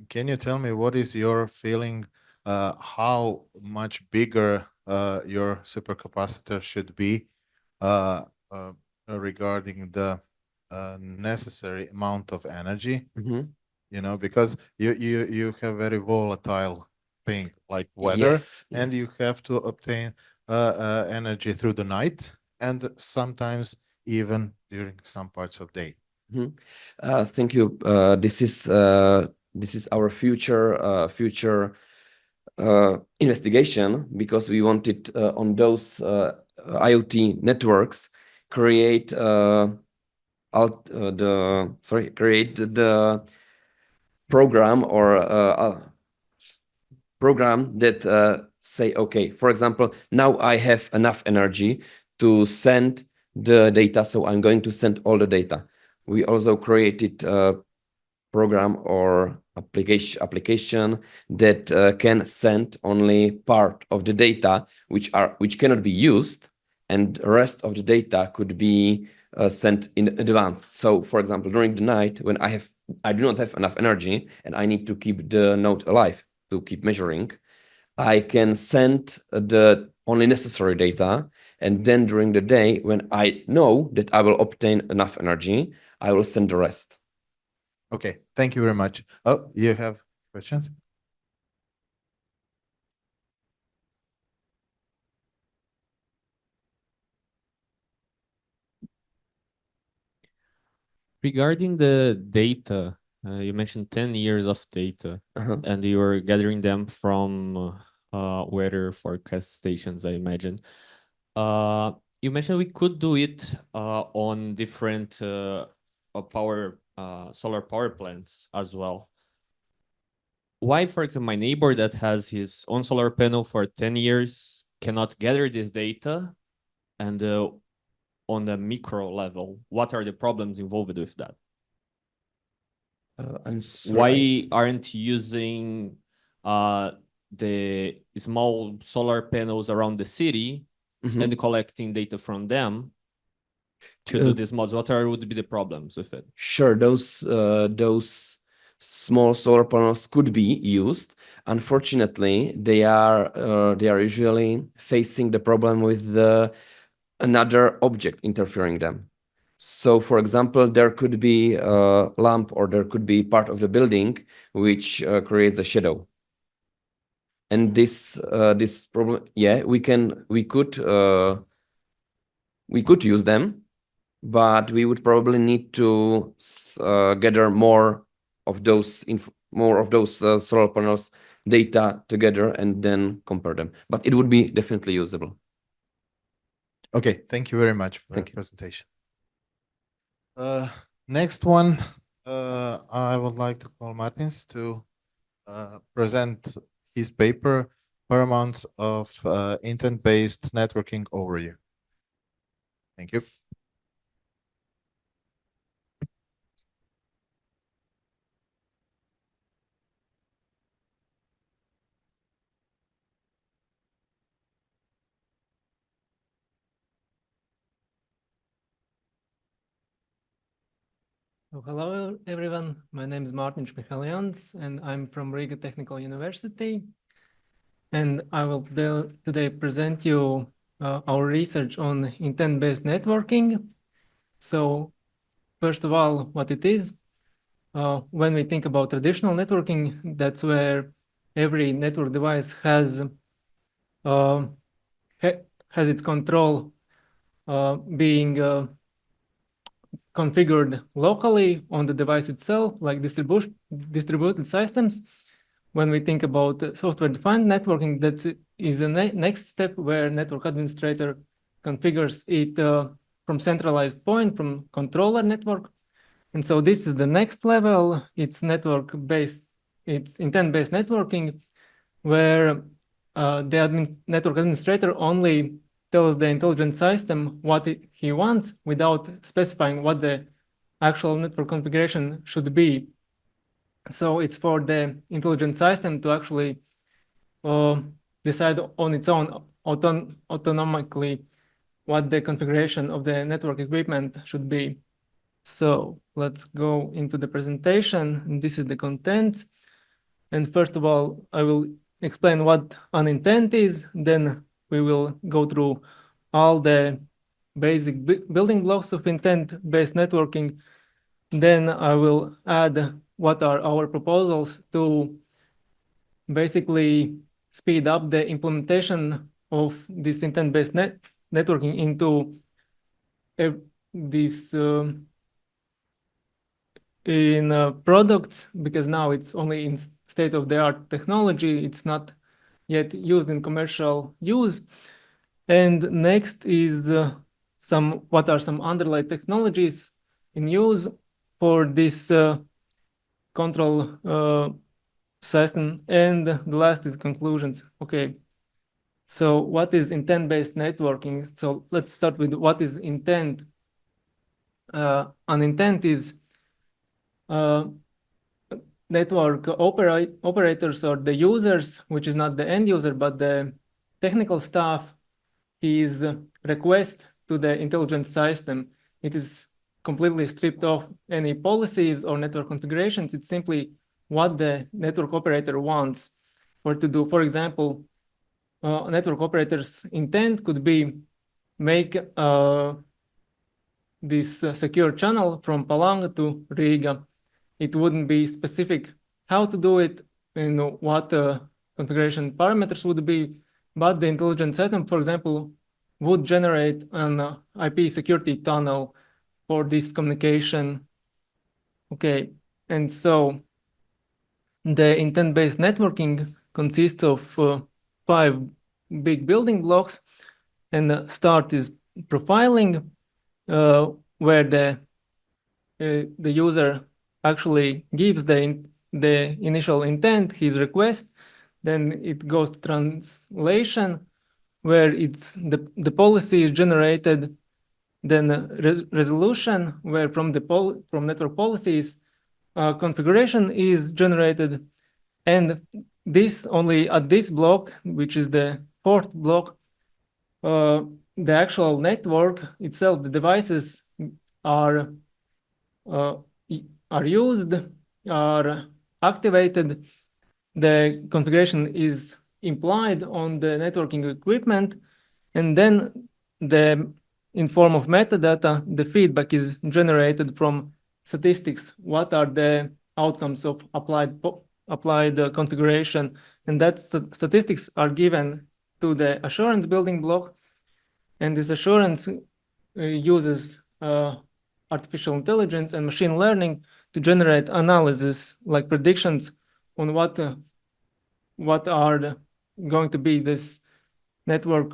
A: can you tell me what is your feeling, how much bigger your supercapacitor should be regarding the necessary amount of energy? You know, because you have very volatile thing like weather, and you have to obtain energy through the night and sometimes even during some parts of day.
F: Thank you. This is our future investigation because we wanted on those IoT networks create create the program or program that say, okay, for example, now I have enough energy to send the data, so I'm going to send all the data. We also created a program or application that can send only part of the data which cannot be used, and the rest of the data could be sent in advance. So, for example, during the night when I do not have enough energy and I need to keep the node alive to keep measuring, I can send the only necessary data, and then during the day when I know that I will obtain enough energy, I will send the rest.
A: Okay, thank you very much. Oh, you have questions?
D: Regarding the data, you mentioned 10 years of data, and you were gathering them from weather forecast stations, I imagine. You mentioned we could do it on different solar power plants as well. Why, for example, my neighbor that has his own solar panel for 10 years cannot gather this data, and on the micro level, what are the problems involved with that? Why aren't you using the small solar panels around the city and collecting data from them to do these mods? What would be the problems with it?
F: Sure, those small solar panels could be used. Unfortunately, they are usually facing the problem with another object interfering them. So, for example, there could be a lamp, or there could be part of the building which creates a shadow. And this problem, yeah, we could use them, but we would probably need to gather more of those solar panels data together and then compare them. But it would be definitely usable.
A: Okay, thank you very much for
F: Thank
A: the
F: you.
A: presentation. Next one, I would like to call Martins to present his paper, Paramount of Intent-Based Networking Overview. Thank you.
G: Hello everyone, my name is Martin Michaljans and I'm from Riga Technical University, and I will today present you our research on intent-based networking. So first of all, what it is. When we think about traditional networking, that's where every network device has its control being configured locally on the device itself, like distributed systems. When we think about software-defined networking, that is the next step where network administrator configures it from centralized point, from controller network. And so this is the next level. It's network-based, it's intent-based networking, where the network administrator only tells the intelligent system what he wants without specifying what the actual network configuration should be. So it's for the intelligent system to actually decide on its own autonomically what the configuration of the network equipment should be. So let's go into the presentation. This is the content. And first of all, I will explain what an intent is. Then we will go through all the basic building blocks of intent-based networking. Then I will add what are our proposals to basically speed up the implementation of this intent-based networking into this in products, because now it's only in state-of-the-art technology. It's not yet used in commercial use. And next is what are some underlying technologies in use for this control system. And the last is conclusions. Okay. So what is intent-based networking? So let's start with what is intent. An intent is network operators or the users, which is not the end user, but the technical staff, is request to the intelligent system. It is completely stripped of any policies or network configurations. It's simply what the network operator wants or to do. For example, network operator's intent could be make this secure channel from Palanga to Riga. It wouldn't be specific how to do it and what configuration parameters would be, but the intelligent system, for example, would generate an IP security tunnel for this communication. Okay, and so the intent-based networking consists of 5 big building blocks, and the start is profiling, where the user actually gives the initial intent, his request. Then it goes to translation, where it's the policy is generated. Then resolution, where from network policies, configuration is generated. And this only at this block, which is the 4th block, the actual network itself, the devices are used, are activated. The configuration is implied on the networking equipment, and then in form of metadata, the feedback is generated from statistics. What are the outcomes of applied configuration? And that statistics are given to the assurance building block. And this assurance uses artificial intelligence and machine learning to generate analysis, like predictions on what are going to be this network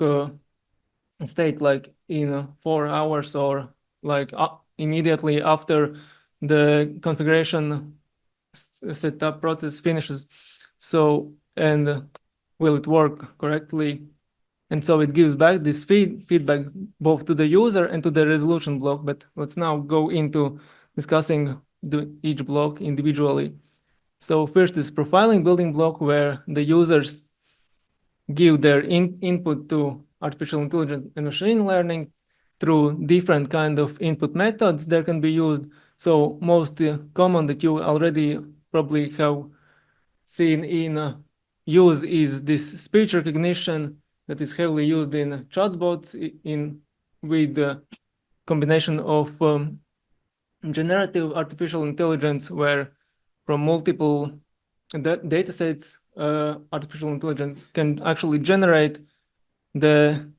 G: state, like in 4 hours or like immediately after the configuration setup process finishes. So, and will it work correctly? And so it gives back this feedback both to the user and to the resolution block. But let's now go into discussing each block individually. So first is profiling building block, where the users give their input to artificial intelligence and machine learning through different kind of input methods that can be used. So most common that you already probably have seen in use is this speech recognition that is heavily used in chatbots with the combination of generative artificial intelligence, where from multiple data sets, artificial intelligence can actually generate and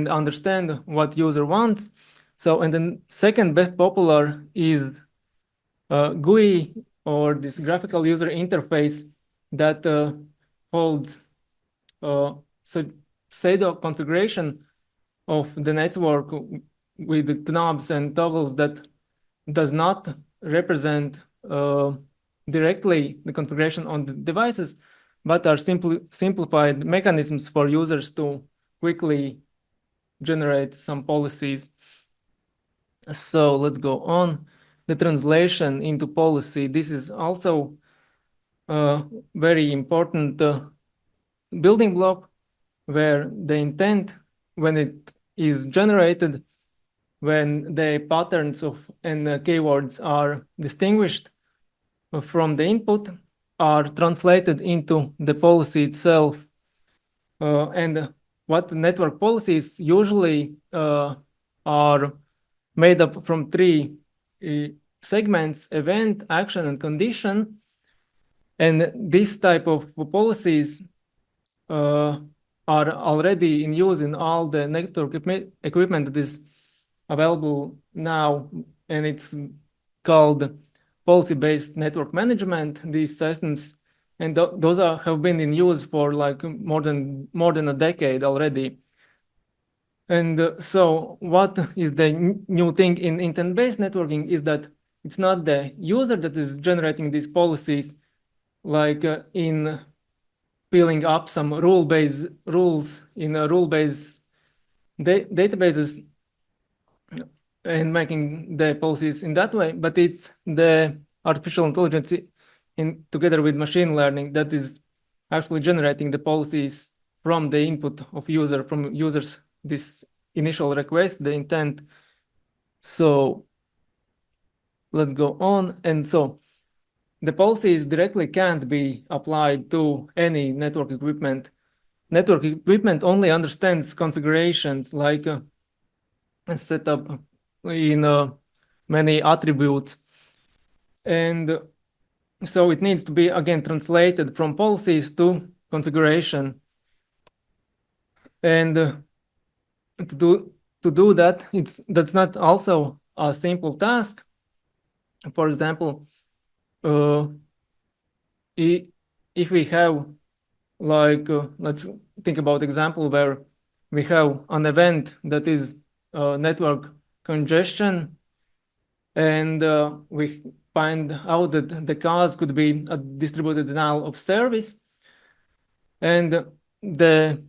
G: understand what user wants. So, and then second best popular is GUI, or this graphical user interface, that holds pseudo configuration of the network with knobs and toggles that does not represent directly the configuration on the devices, but are simplified mechanisms for users to quickly generate some policies. So let's go on. The translation into policy. This is also a very important building block, where the intent, when it is generated, when the patterns and keywords are distinguished from the input, are translated into the policy itself. And what network policies usually are made up from 3 segments: event, action, and condition. And this type of policies are already in use in all the network equipment that is available now, and it's called policy-based network management. These systems and those have been in use for like more than a decade already. And so what is the new thing in intent-based networking is that it's not the user that is generating these policies, like in filling up some rules in rule-based databases and making the policies in that way, but it's the artificial intelligence together with machine learning that is actually generating the policies from the input of from users, this initial request, the intent. So let's go on. And so the policies directly can't be applied to any network equipment. Network equipment only understands configurations like setup in many attributes. And so it needs to be, again, translated from policies to configuration. And to do that, that's not also a simple task. For example, if we have like, let's think about example where we have an event that is network congestion, and we find out that the cause could be a distributed denial of service, and the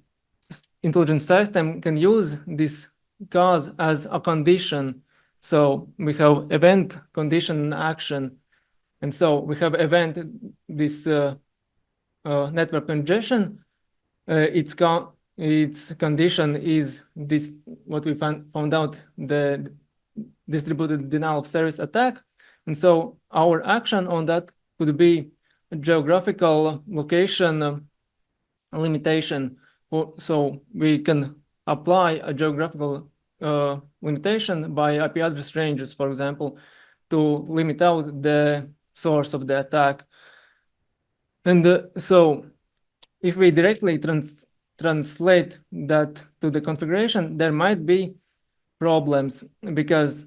G: intelligence system can use this cause as a condition. So we have event, condition, action. And so we have event, this network congestion. Its condition is this, what we found out, the distributed denial of service attack. And so our action on that could be a geographical location limitation. So we can apply a geographical limitation by IP address ranges, for example, to limit out the source of the attack. And so if we directly translate that to the configuration, there might be problems because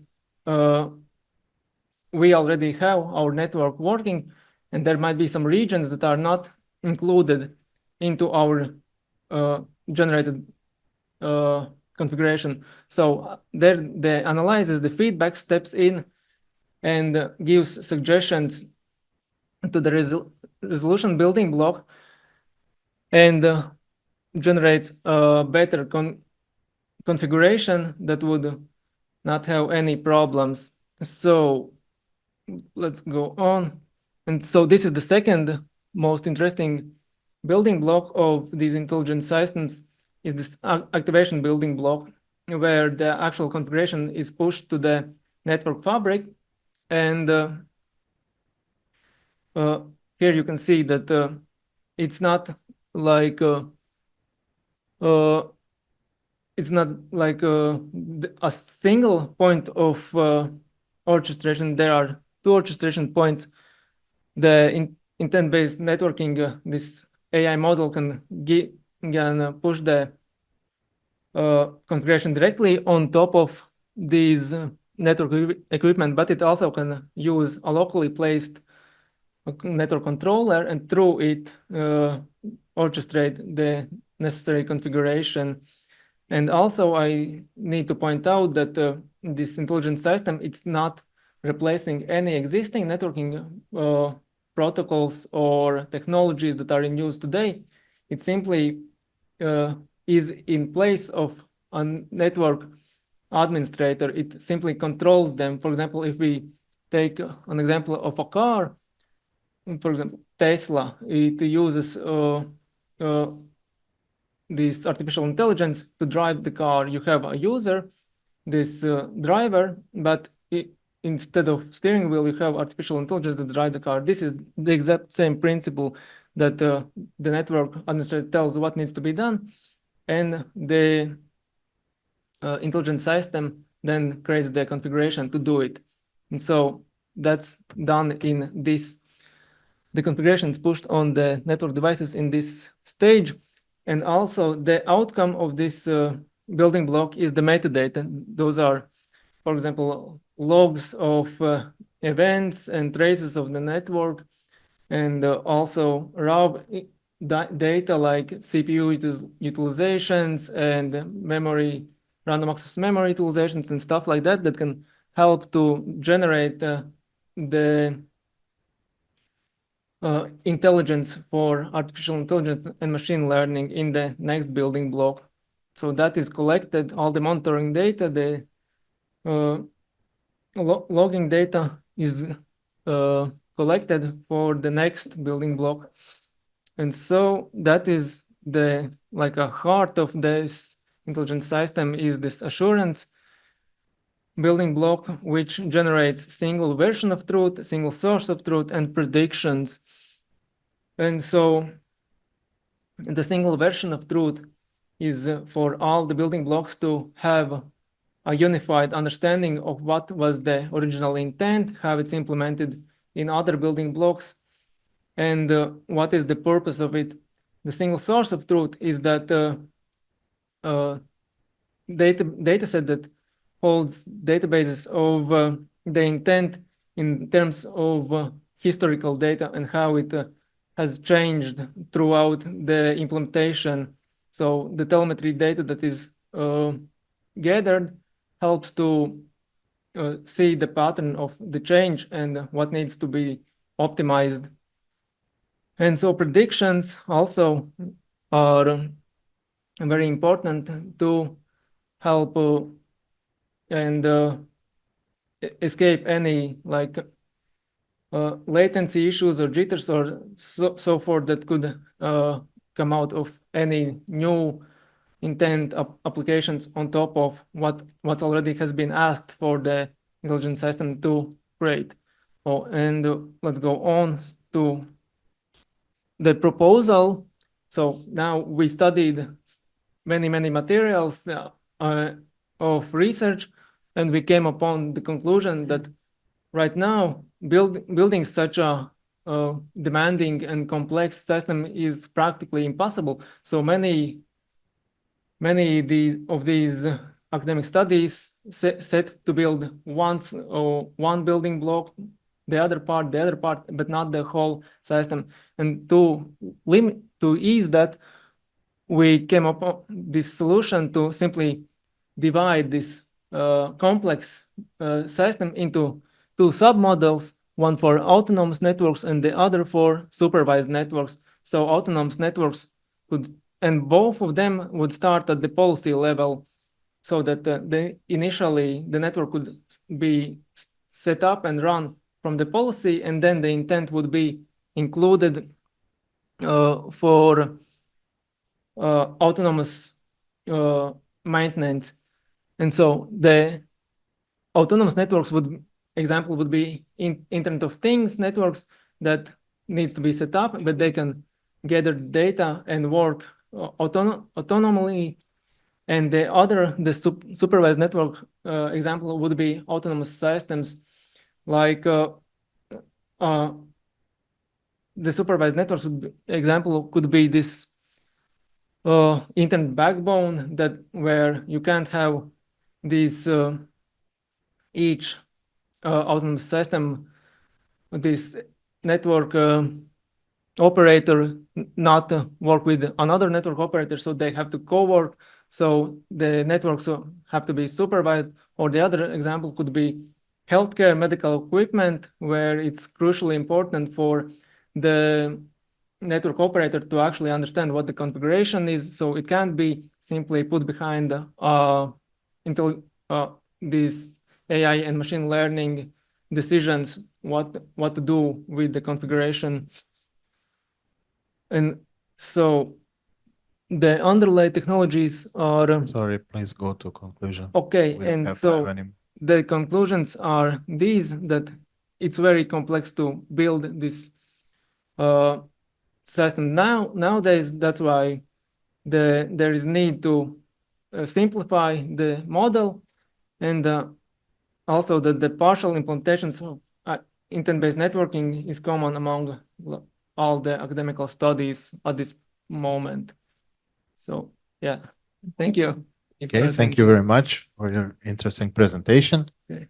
G: we already have our network working, and there might be some regions that are not included into our generated configuration. So there the analyzes the feedback, steps in and gives suggestions to the resolution building block, and generates a better configuration that would not have any problems. So let's go on. And so this is the second most interesting building block of these intelligent systems, is this activation building block, where the actual configuration is pushed to the network fabric. And here you can see that it's not like a single point of orchestration. There are two orchestration points. The intent-based networking, this AI model can push the configuration directly on top of these network equipment, but it also can use a locally placed network controller and through it orchestrate the necessary configuration. And also I need to point out that this intelligent system, it's not replacing any existing networking protocols or technologies that are in use today. It simply is in place of a network administrator. It simply controls them. For example, if we take an example of a car, for example, Tesla, it uses this artificial intelligence to drive the car. You have a user, this driver, but instead of steering wheel, you have artificial intelligence that drive the car. This is the exact same principle that the network administrator tells what needs to be done, and the intelligent system then creates the configuration to do it. And so that's done in this. The configuration is pushed on the network devices in this stage. And also the outcome of this building block is the metadata. Those are, for example, logs of events and traces of the network. and also raw data like CPU utilizations and memory, random access memory utilizations and stuff like that can help to generate the intelligence for artificial intelligence and machine learning in the next building block. So that is collected, all the monitoring data, the logging data is collected for the next building block. And so that is the like a heart of this intelligent system is this assurance building block, which generates single version of truth, single source of truth, and predictions. And so the single version of truth is for all the building blocks to have a unified understanding of what was the original intent, how it's implemented in other building blocks, and what is the purpose of it. The single source of truth is that data set that holds databases of the intent in terms of historical data and how it has changed throughout the implementation. So the telemetry data that is gathered helps to see the pattern of the change and what needs to be optimized. And so predictions also are very important to help and escape any like latency issues or jitters or so forth that could come out of any new intent applications on top of what's already has been asked for the intelligent system to create. Oh, and let's go on to the proposal. So now we studied many materials of research, and we came upon the conclusion that right now building such a demanding and complex system is practically impossible. So many of these academic studies set to build one building block, the other part, but not the whole system. And to ease that, we came up with this solution to simply divide this complex system into two submodels, one for autonomous networks and the other for supervised networks. So autonomous networks would, and both of them would start at the policy level, so that initially the network could be set up and run from the policy, and then the intent would be included for autonomous maintenance. And so the autonomous networks example would be Internet of Things networks that needs to be set up, but they can gather data and work autonomously. And the supervised network example would be autonomous systems, like the supervised networks example could be this internet backbone where you can't have these each autonomous system, this network operator not work with another network operator, so they have to co-work. So the networks have to be supervised. Or the other example could be healthcare medical equipment, where it's crucially important for the network operator to actually understand what the configuration is. So it can't be simply put behind these AI and machine learning decisions what to do with the configuration. And so the underlay technologies are
A: Sorry, please go to conclusion.
G: okay. And so the conclusions are these, that it's very complex to build this system nowadays. That's why there is need to simplify the model, and also that the partial implementations of intent-based networking is common among all the academical studies at this moment. So yeah, thank you.
A: Okay, thank you very much for your interesting presentation.
G: Okay.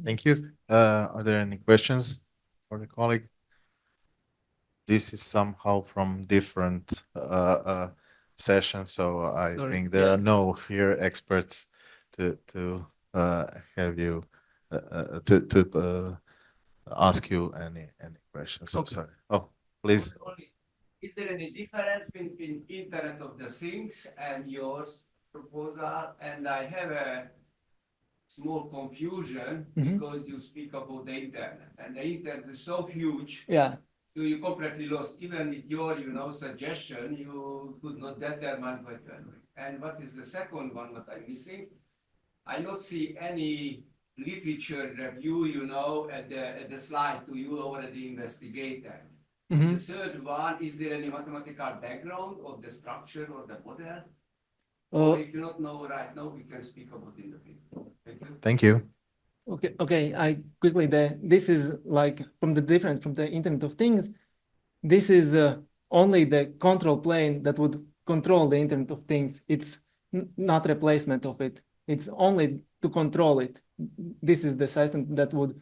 A: Thank you. Are there any questions for the colleague? This is somehow from different sessions, so I
G: Sorry.
A: think there are no here experts to have you to ask you any questions. So
G: Okay.
A: sorry. Oh, please.
H: Is there any difference between Internet of the Things and your proposal? And I have a small confusion because you speak about the internet, and the internet is so huge.
G: Yeah.
H: So you completely lost. Even with your, suggestion, you could not determine what you are doing. And what is the second one that I'm missing? I not see any literature review, at the slide to you already investigated. The third one, is there any mathematical background of the structure or the model? Or if you don't know right now, we can speak about it in the future. Thank you.
A: Thank you.
G: Okay. I quickly this is like from the difference from the Internet of Things. This is only the control plane that would control the Internet of Things. It's not replacement of it. It's only to control it. This is the system that would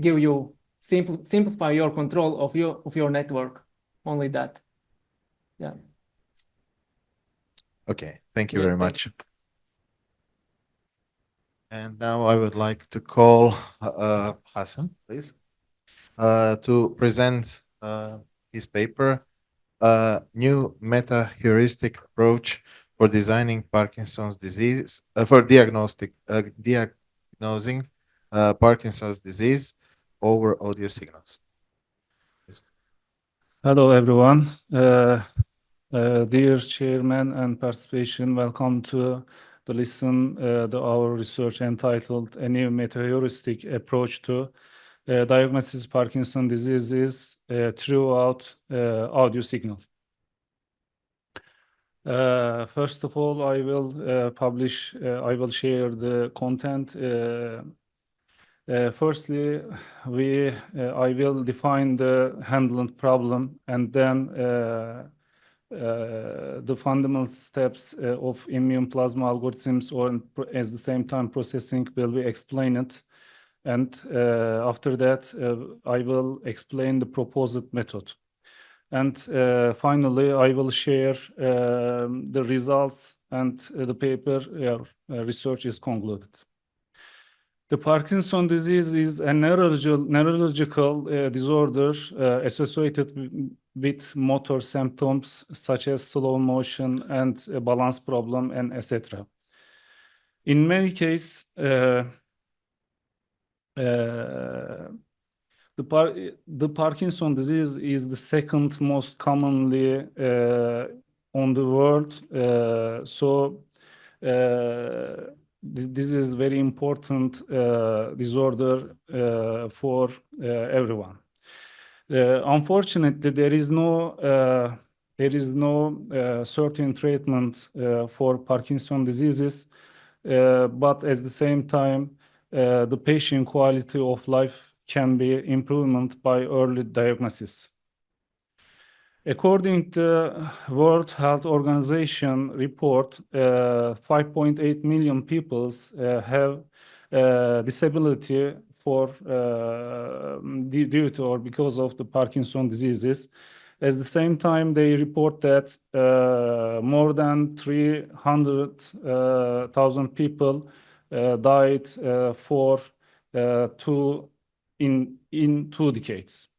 G: give you simplify your control of your network. Only that. Yeah.
A: Okay. Thank you
G: Yeah,
A: very
G: thank
A: much. And now I would like to call Hassan, please, to present his paper, New Meta-Heuristic Approach for Designing Parkinson's Disease, for diagnosing Parkinson's Disease over audio signals. Please.
I: Hello, everyone. Dear Chairman and participation, welcome to listen our research entitled A New Meta-Heuristic Approach to Diagnosis Parkinson's Diseases Throughout Audio Signal. First of all, I will I will share the content. Firstly, I will define the handling problem, and then the fundamental steps of immune plasma algorithms, or at the same time processing, will be explained. And after that, I will explain the proposed method. And finally, I will share the results, and the paper research is concluded. The Parkinson's disease is a neurological disorder associated with motor symptoms such as slow motion and a balance problem, and etc. In many cases, the Parkinson's disease is the second most commonly on the world. This is very important disorder for everyone. Unfortunately, there is no certain treatment for Parkinson's diseases, but at the same time, the patient quality of life can be improved by early diagnosis. According to World Health Organization report, 5.8 million people have disability due to or because of the Parkinson's diseases. At the same time, they report that more than 300,000 people died in 2 decades.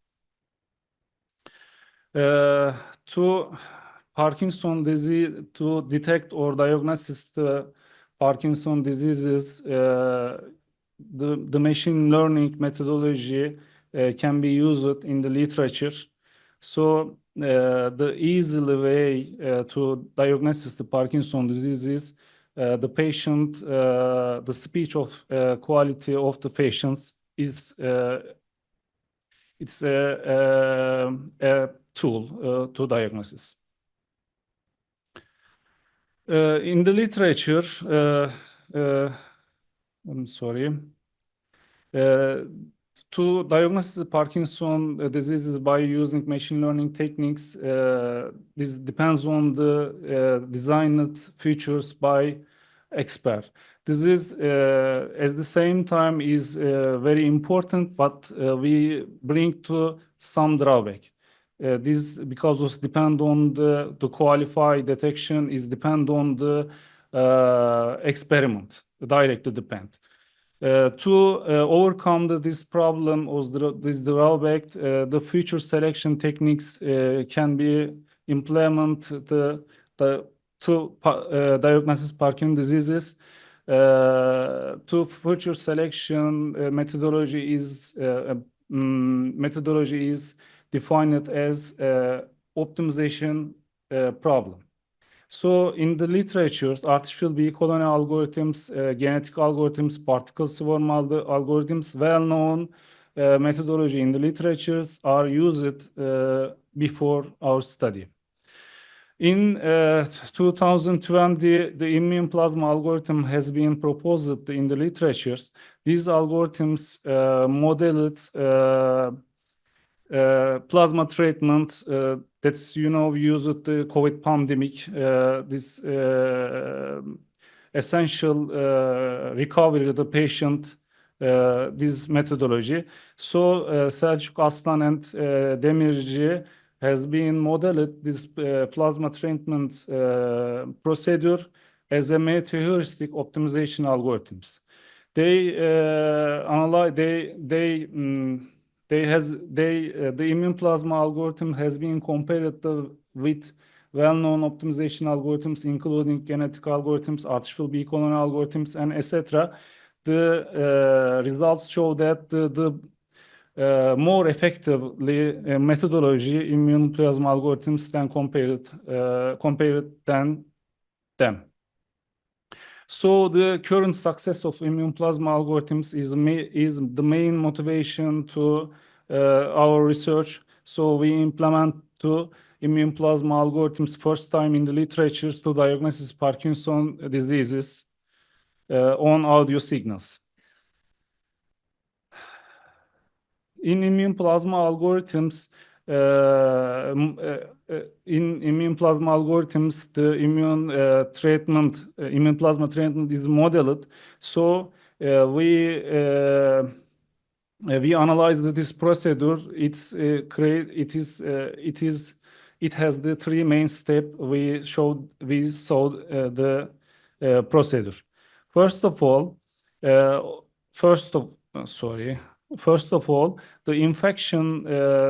I: To Parkinson's disease, to detect or diagnose the Parkinson's diseases, the machine learning methodology can be used in the literature. So the easy way to diagnose the Parkinson's disease is the patient, the speech of quality of the patients is it's a tool to diagnosis. In the literature, I'm sorry, to diagnose the Parkinson's disease by using machine learning techniques, this depends on the designed features by expert. This is at the same time is very important, but we bring to some drawback. This because of depend on the qualified detection is depend on the experiment, directly depend. To overcome this problem or this drawback, the future selection techniques can be implemented to diagnosis Parkinson diseases. To future selection methodology is defined as optimization problem. So in the literatures, artificial bee colony algorithms, genetic algorithms, particle swarm algorithms, well-known methodology in the literatures are used before our study. In 2020, the immune plasma algorithm has been proposed in the literatures. These algorithms modeled plasma treatment that's used the COVID pandemic. This essential recovery of the patient. This methodology. So Selçuk Aslan and Demirci has been modeled this plasma treatment procedure as a multi-heuristic optimization algorithms. They analyze. The immune plasma algorithm has been compared with well-known optimization algorithms, including genetic algorithms, artificial bee colony algorithms, and etc. The results show that the more effectively methodology immune plasma algorithms than compared than them. So the current success of immune plasma algorithms is the main motivation to our research. So we implement two immune plasma algorithms first time in the literatures to diagnose Parkinson diseases on audio signals. In immune plasma algorithms, the immune plasma treatment is modeled. So we analyze this procedure. It has the three main steps. We saw the procedure. First of all, the infection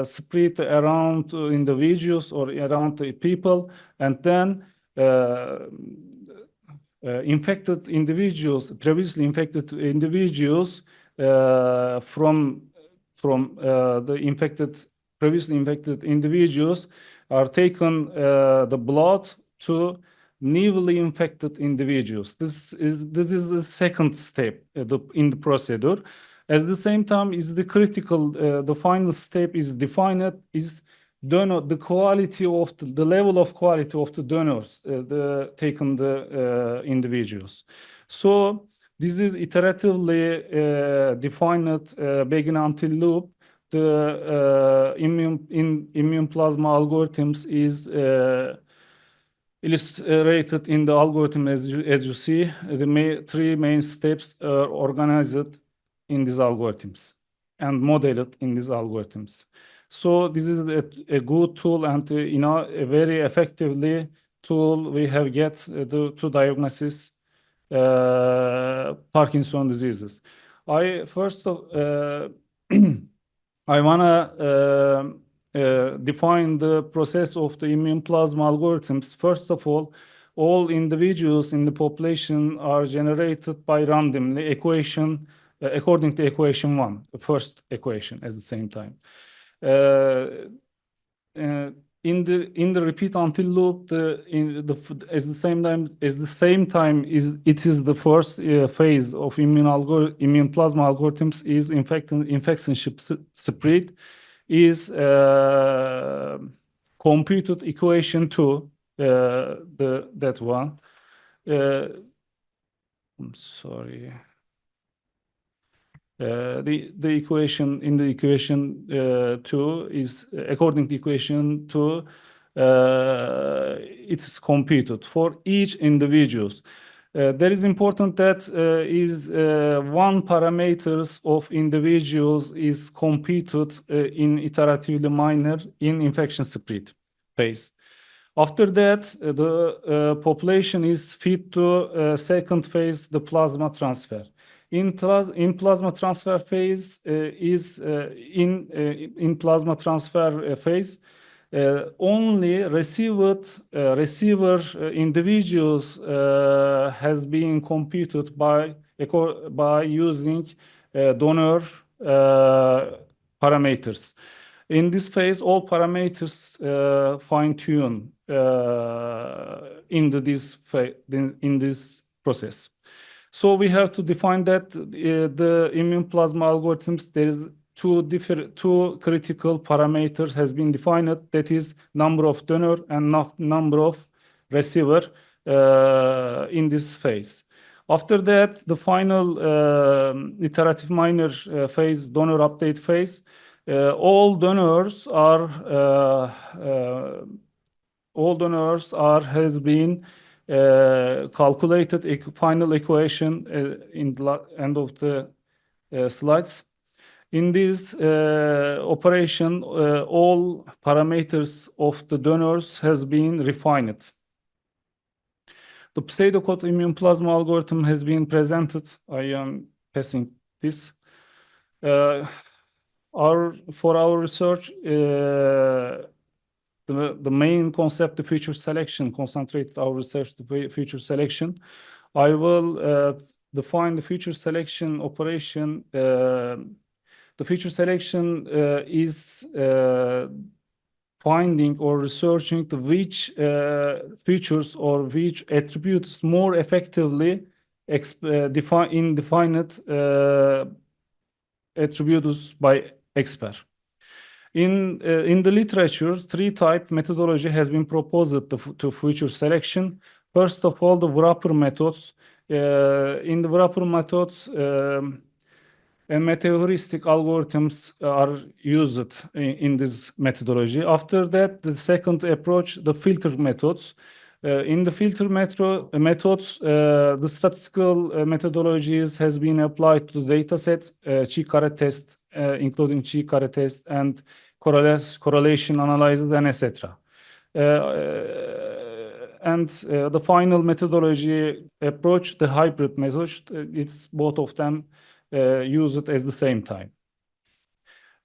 I: spread around individuals or around the people, and then infected individuals, previously infected individuals from the previously infected individuals are taken the blood to newly infected individuals. This is the second step in the procedure. At the same time, is the critical. The final step is defined is donor, the quality of the level of quality of the donors taken the individuals. So this is iteratively defined begin until loop. The immune plasma algorithms is illustrated in the algorithm as you see. The three main steps are organized in these algorithms and modeled in these algorithms. So this is a good tool and a very effectively tool we have get to diagnosis Parkinson diseases. I wanna define the process of the immune plasma algorithms. First of all individuals in the population are generated by randomly equation according to equation 1, the first equation at the same time. In the repeat until loop, at the same time it is the first phase of immune plasma algorithms is infection spread is computed equation 2, that one. I'm sorry. The equation in the equation 2 is according to equation 2. It is computed for each individuals. There is important that is one parameters of individuals is computed in iteratively minor in infection spread phase. After that, the population is fed to second phase, the plasma transfer. In plasma transfer phase in plasma transfer phase, only receiver individuals has been computed by using donor parameters. In this phase, all parameters fine-tune in this process. So we have to define that the immune plasma algorithms, there is two critical parameters has been defined, that is number of donor and number of receiver in this phase. After that, the final iterative minor phase, donor update phase, all donors has been calculated final equation in the end of the slides. In this operation, all parameters of the donors has been refined. The pseudocode immune plasma algorithm has been presented. I am passing this. For our research, the main concept, the feature selection, concentrate our research to feature selection. I will define the feature selection operation. The feature selection is finding or researching to which features or which attributes more effectively defined attributes by expert. In the literature, three-type methodology has been proposed to feature selection. First of all, the wrapper methods. In the wrapper methods, and meteoristic algorithms are used in this methodology. After that, the second approach, the filter methods. In the filter methods, the statistical methodologies has been applied to the dataset, chi-caret test, including chi-caret test and correlation analysis and etc. And the final methodology approach, the hybrid method, it's both of them used at the same time.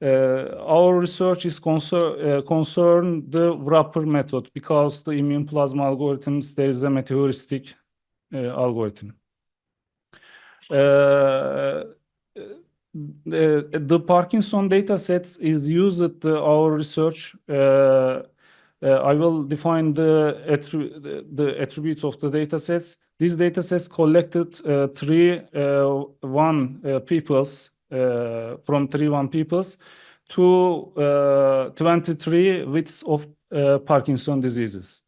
I: Our research is concerned the wrapper method because the immune plasma algorithms, there is a meteoristic algorithm. The Parkinson datasets is used at our research. I will define the attributes of the datasets. These datasets collected 3 peoples from 3 peoples to 23 widths of Parkinson diseases.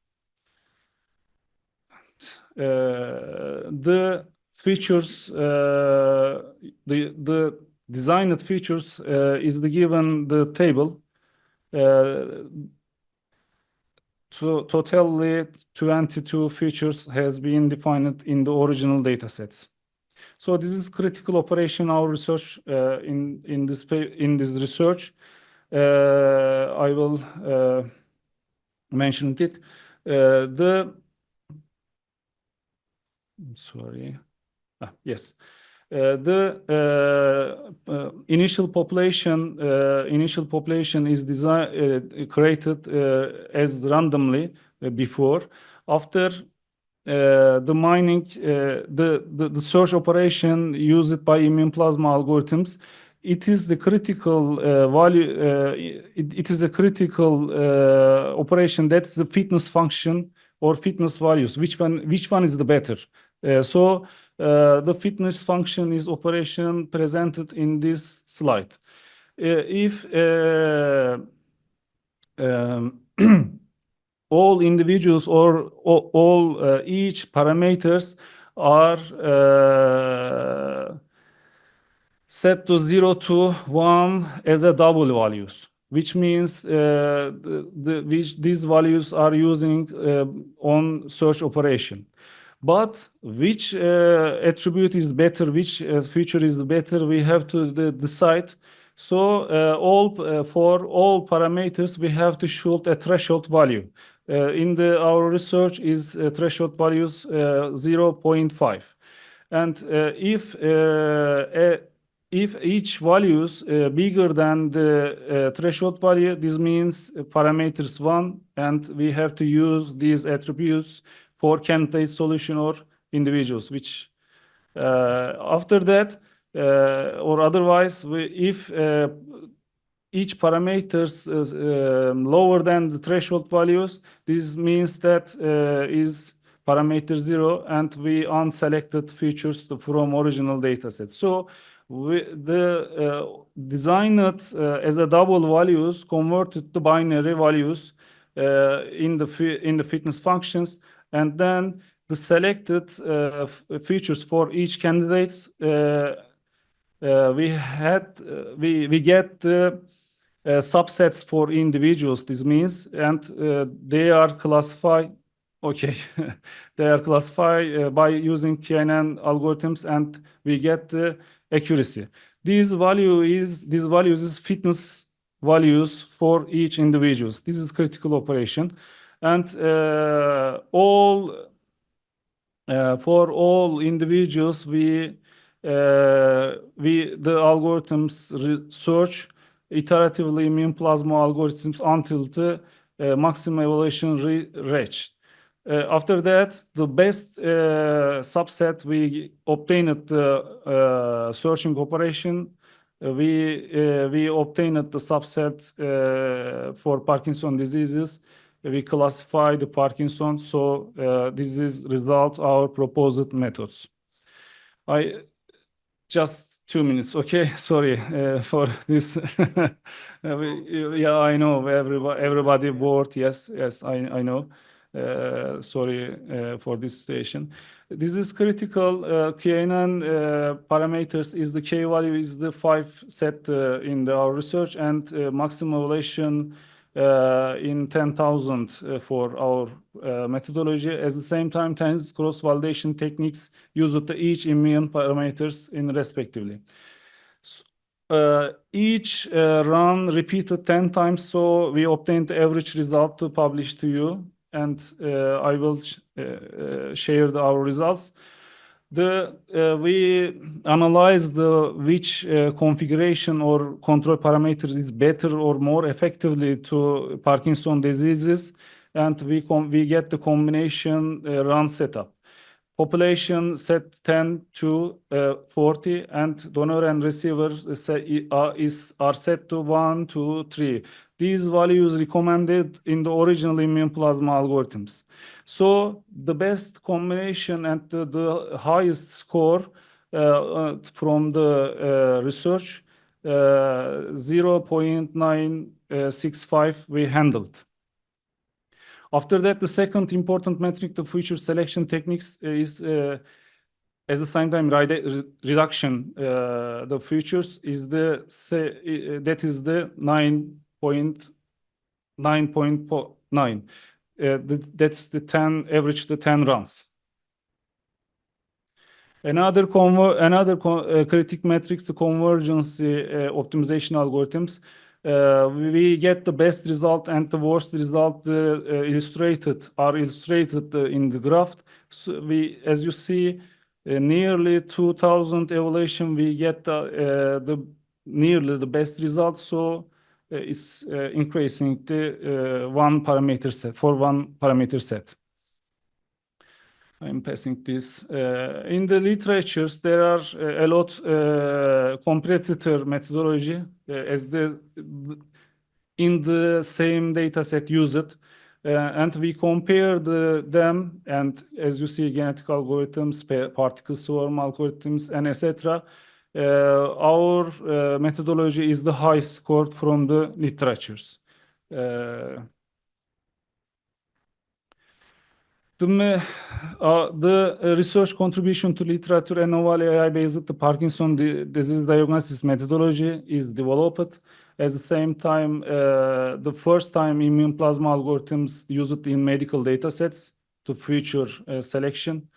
I: The features, the designed features is given the table. Totally 22 features has been defined in the original datasets. So this is critical operation our research in this research. I will mention it. The initial population is created as randomly before. After the mining, the search operation used by immune plasma algorithms, it is the critical value. It is a critical operation. That's the fitness function or fitness values. Which one is the better? So the fitness function is operation presented in this slide. If all individuals or all each parameters are set to 0 to 1 as a double values, which means these values are using on search operation. But which attribute is better, which feature is better, we have to decide. So for all parameters, we have to shoot a threshold value. In our research is threshold values 0.5. And if each value is bigger than the threshold value, this means parameters 1, and we have to use these attributes for candidate solution or individuals, which after that or otherwise, if each parameters lower than the threshold values, this means that is parameter 0, and we unselected features from original dataset. So the designed as a double values converted to binary values in the fitness functions, and then the selected features for each candidates we get the subsets for individuals. This means, and they are classified. Okay, they are classified by using KNN algorithms, and we get the accuracy. These values is fitness values for each individuals. This is critical operation, and for all individuals, the algorithms search iteratively immune plasma algorithms until the maximum evaluation reached. After that, the best subset we obtained the searching operation. We obtained the subset for Parkinson diseases. We classify the Parkinson. So this is result our proposed methods. Just 2 minutes, okay? Sorry for this. Yeah, I know everybody bored. Yes, I know. Sorry for this situation. This is critical. KNN parameters is the K value is the 5 set in our research, and maximum evaluation in 10,000 for our methodology. At the same time, 10 cross-validation techniques used to each immune parameters in respectively. Each run repeated 10 times, so we obtained the average result to publish to you, and I will share our results. We analyzed which configuration or control parameters is better or more effectively to Parkinson diseases, and we get the combination run setup. Population set 10 to 40, and donor and receiver are set to 1 to 3. These values recommended in the original immune plasma algorithms. So the best combination and the highest score from the research 0.965 we handled. After that, the second important metric, the feature selection techniques, is at the same time reduction. The features is that is the 9.9. That's the 10 average, the 10 runs. Another critical metrics, the convergence optimization algorithms. We get the best result and the worst result illustrated in the graph. So as you see, nearly 2,000 evaluation, we get nearly the best result. So it's increasing the one parameter set. I'm passing this. In the literatures, there are a lot competitor methodology as in the same data set used, and we compare them. And as you see, genetic algorithms, particle swarm algorithms, and etc. Our methodology is the highest scored from the literatures. The research contribution to literature and novel AI-based Parkinson disease diagnosis methodology is developed. At the same time, the first time immune plasma algorithms used in medical data sets to feature selection.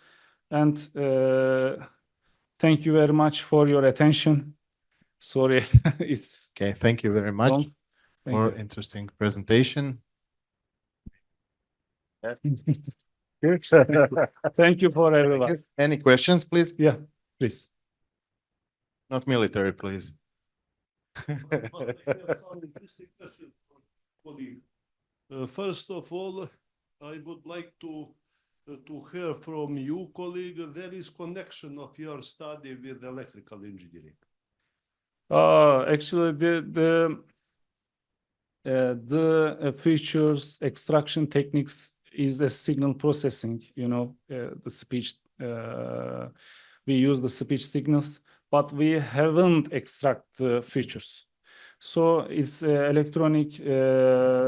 I: And thank you very much for your attention. Sorry, it's
A: Okay, thank you very much
I: long. Thank
A: for
I: you.
A: interesting presentation.
I: Thank you for
A: Thank
I: everyone.
A: you. Any questions, please?
I: Yeah, please.
A: Not military, please.
E: First of all, I would like to hear from you, colleague. There is connection of your study with electrical engineering.
I: Actually, the features extraction techniques is a signal processing. You know, the speech. We use the speech signals, but we haven't extract the features. So it's electronic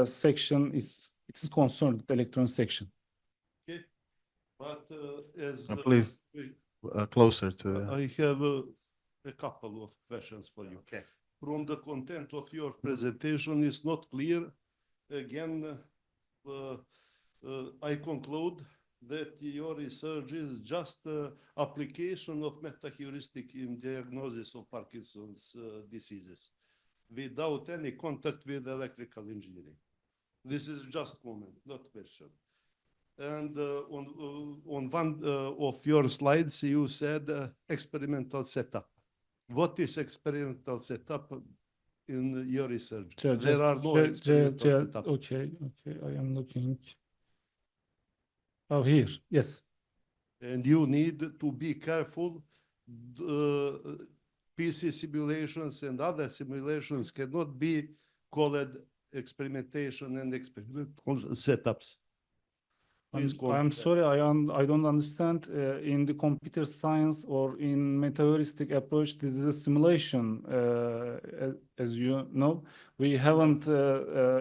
I: section. It's concerned with electronic section.
E: Okay, but as
A: Please closer to.
E: I have a couple of questions for you.
A: Okay.
E: From the content of your presentation, is not clear. Again, I conclude that your research is just application of meta-heuristic in diagnosis of Parkinson's diseases, without any contact with electrical engineering. This is just comment, not question. And on one of your slides, you said experimental setup. What is experimental setup in your research? There are no experimental setup.
I: Okay, I am looking. Oh, here, yes.
E: And you need to be careful. PC simulations and other simulations cannot be called experimentation and experimental setups.
I: I'm sorry, I don't understand. In the computer science or in meta-heuristic approach, this is a simulation. As you know, we haven't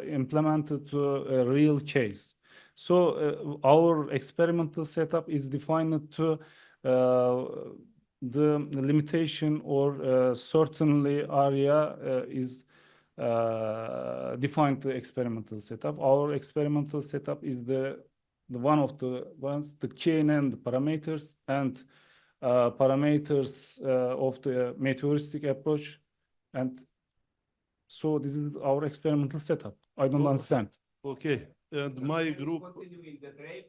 I: implemented to a real case. So our experimental setup is defined to the limitation or certainly area is defined to experimental setup. Our experimental setup is the one of the ones, the KNN, the parameters and parameters of the meta-heuristic approach. And so this is our experimental setup. I don't understand.
E: Okay, and my group.
H: Continuing the break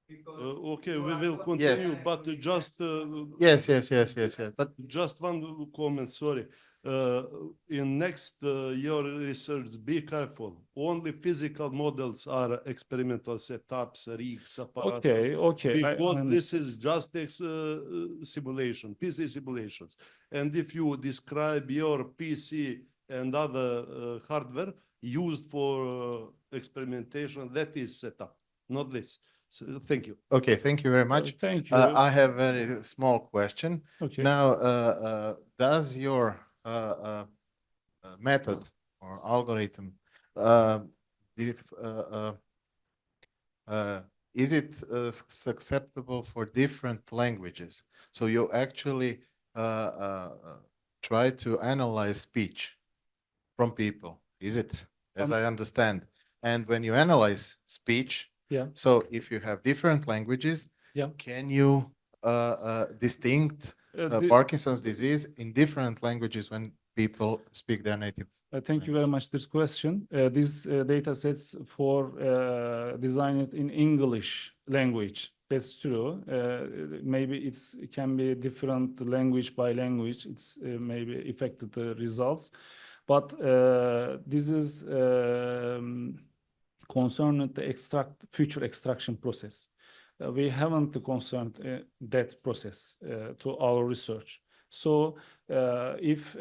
H: because
E: Okay, we will continue, but just.
A: Yes. But
E: just one comment, sorry. In next your research, be careful. Only physical models are experimental setups, rigs, apparatus.
I: Okay.
E: Because this is just simulation, PC simulations. And if you describe your PC and other hardware used for experimentation, that is setup, not this. So, thank you.
A: okay, thank you very much.
I: Thank you.
A: I have a very small question.
I: Okay.
A: Now, does your method or algorithm is it acceptable for different languages? So you actually try to analyze speech from people, is it? As I understand. And when you analyze speech,
I: Yeah.
A: so if you have different languages,
I: Yeah.
A: can you distinct Parkinson's disease in different languages when people speak their native?
I: Thank you very much. This question, these data sets for designed in English language. That's true. Maybe it can be different language by language. It's maybe affected the results, but this is concerned with the future extraction process. We haven't concerned that process to our research. So if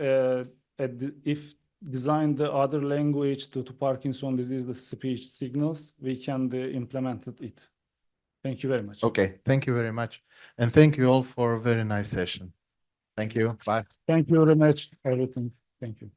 I: design the other language to Parkinson disease, the speech signals, we can implement it. Thank you very much.
A: Okay, thank you very much. And thank you all for a very nice session. Thank you. Bye.
I: Thank you very much, everything. Thank you.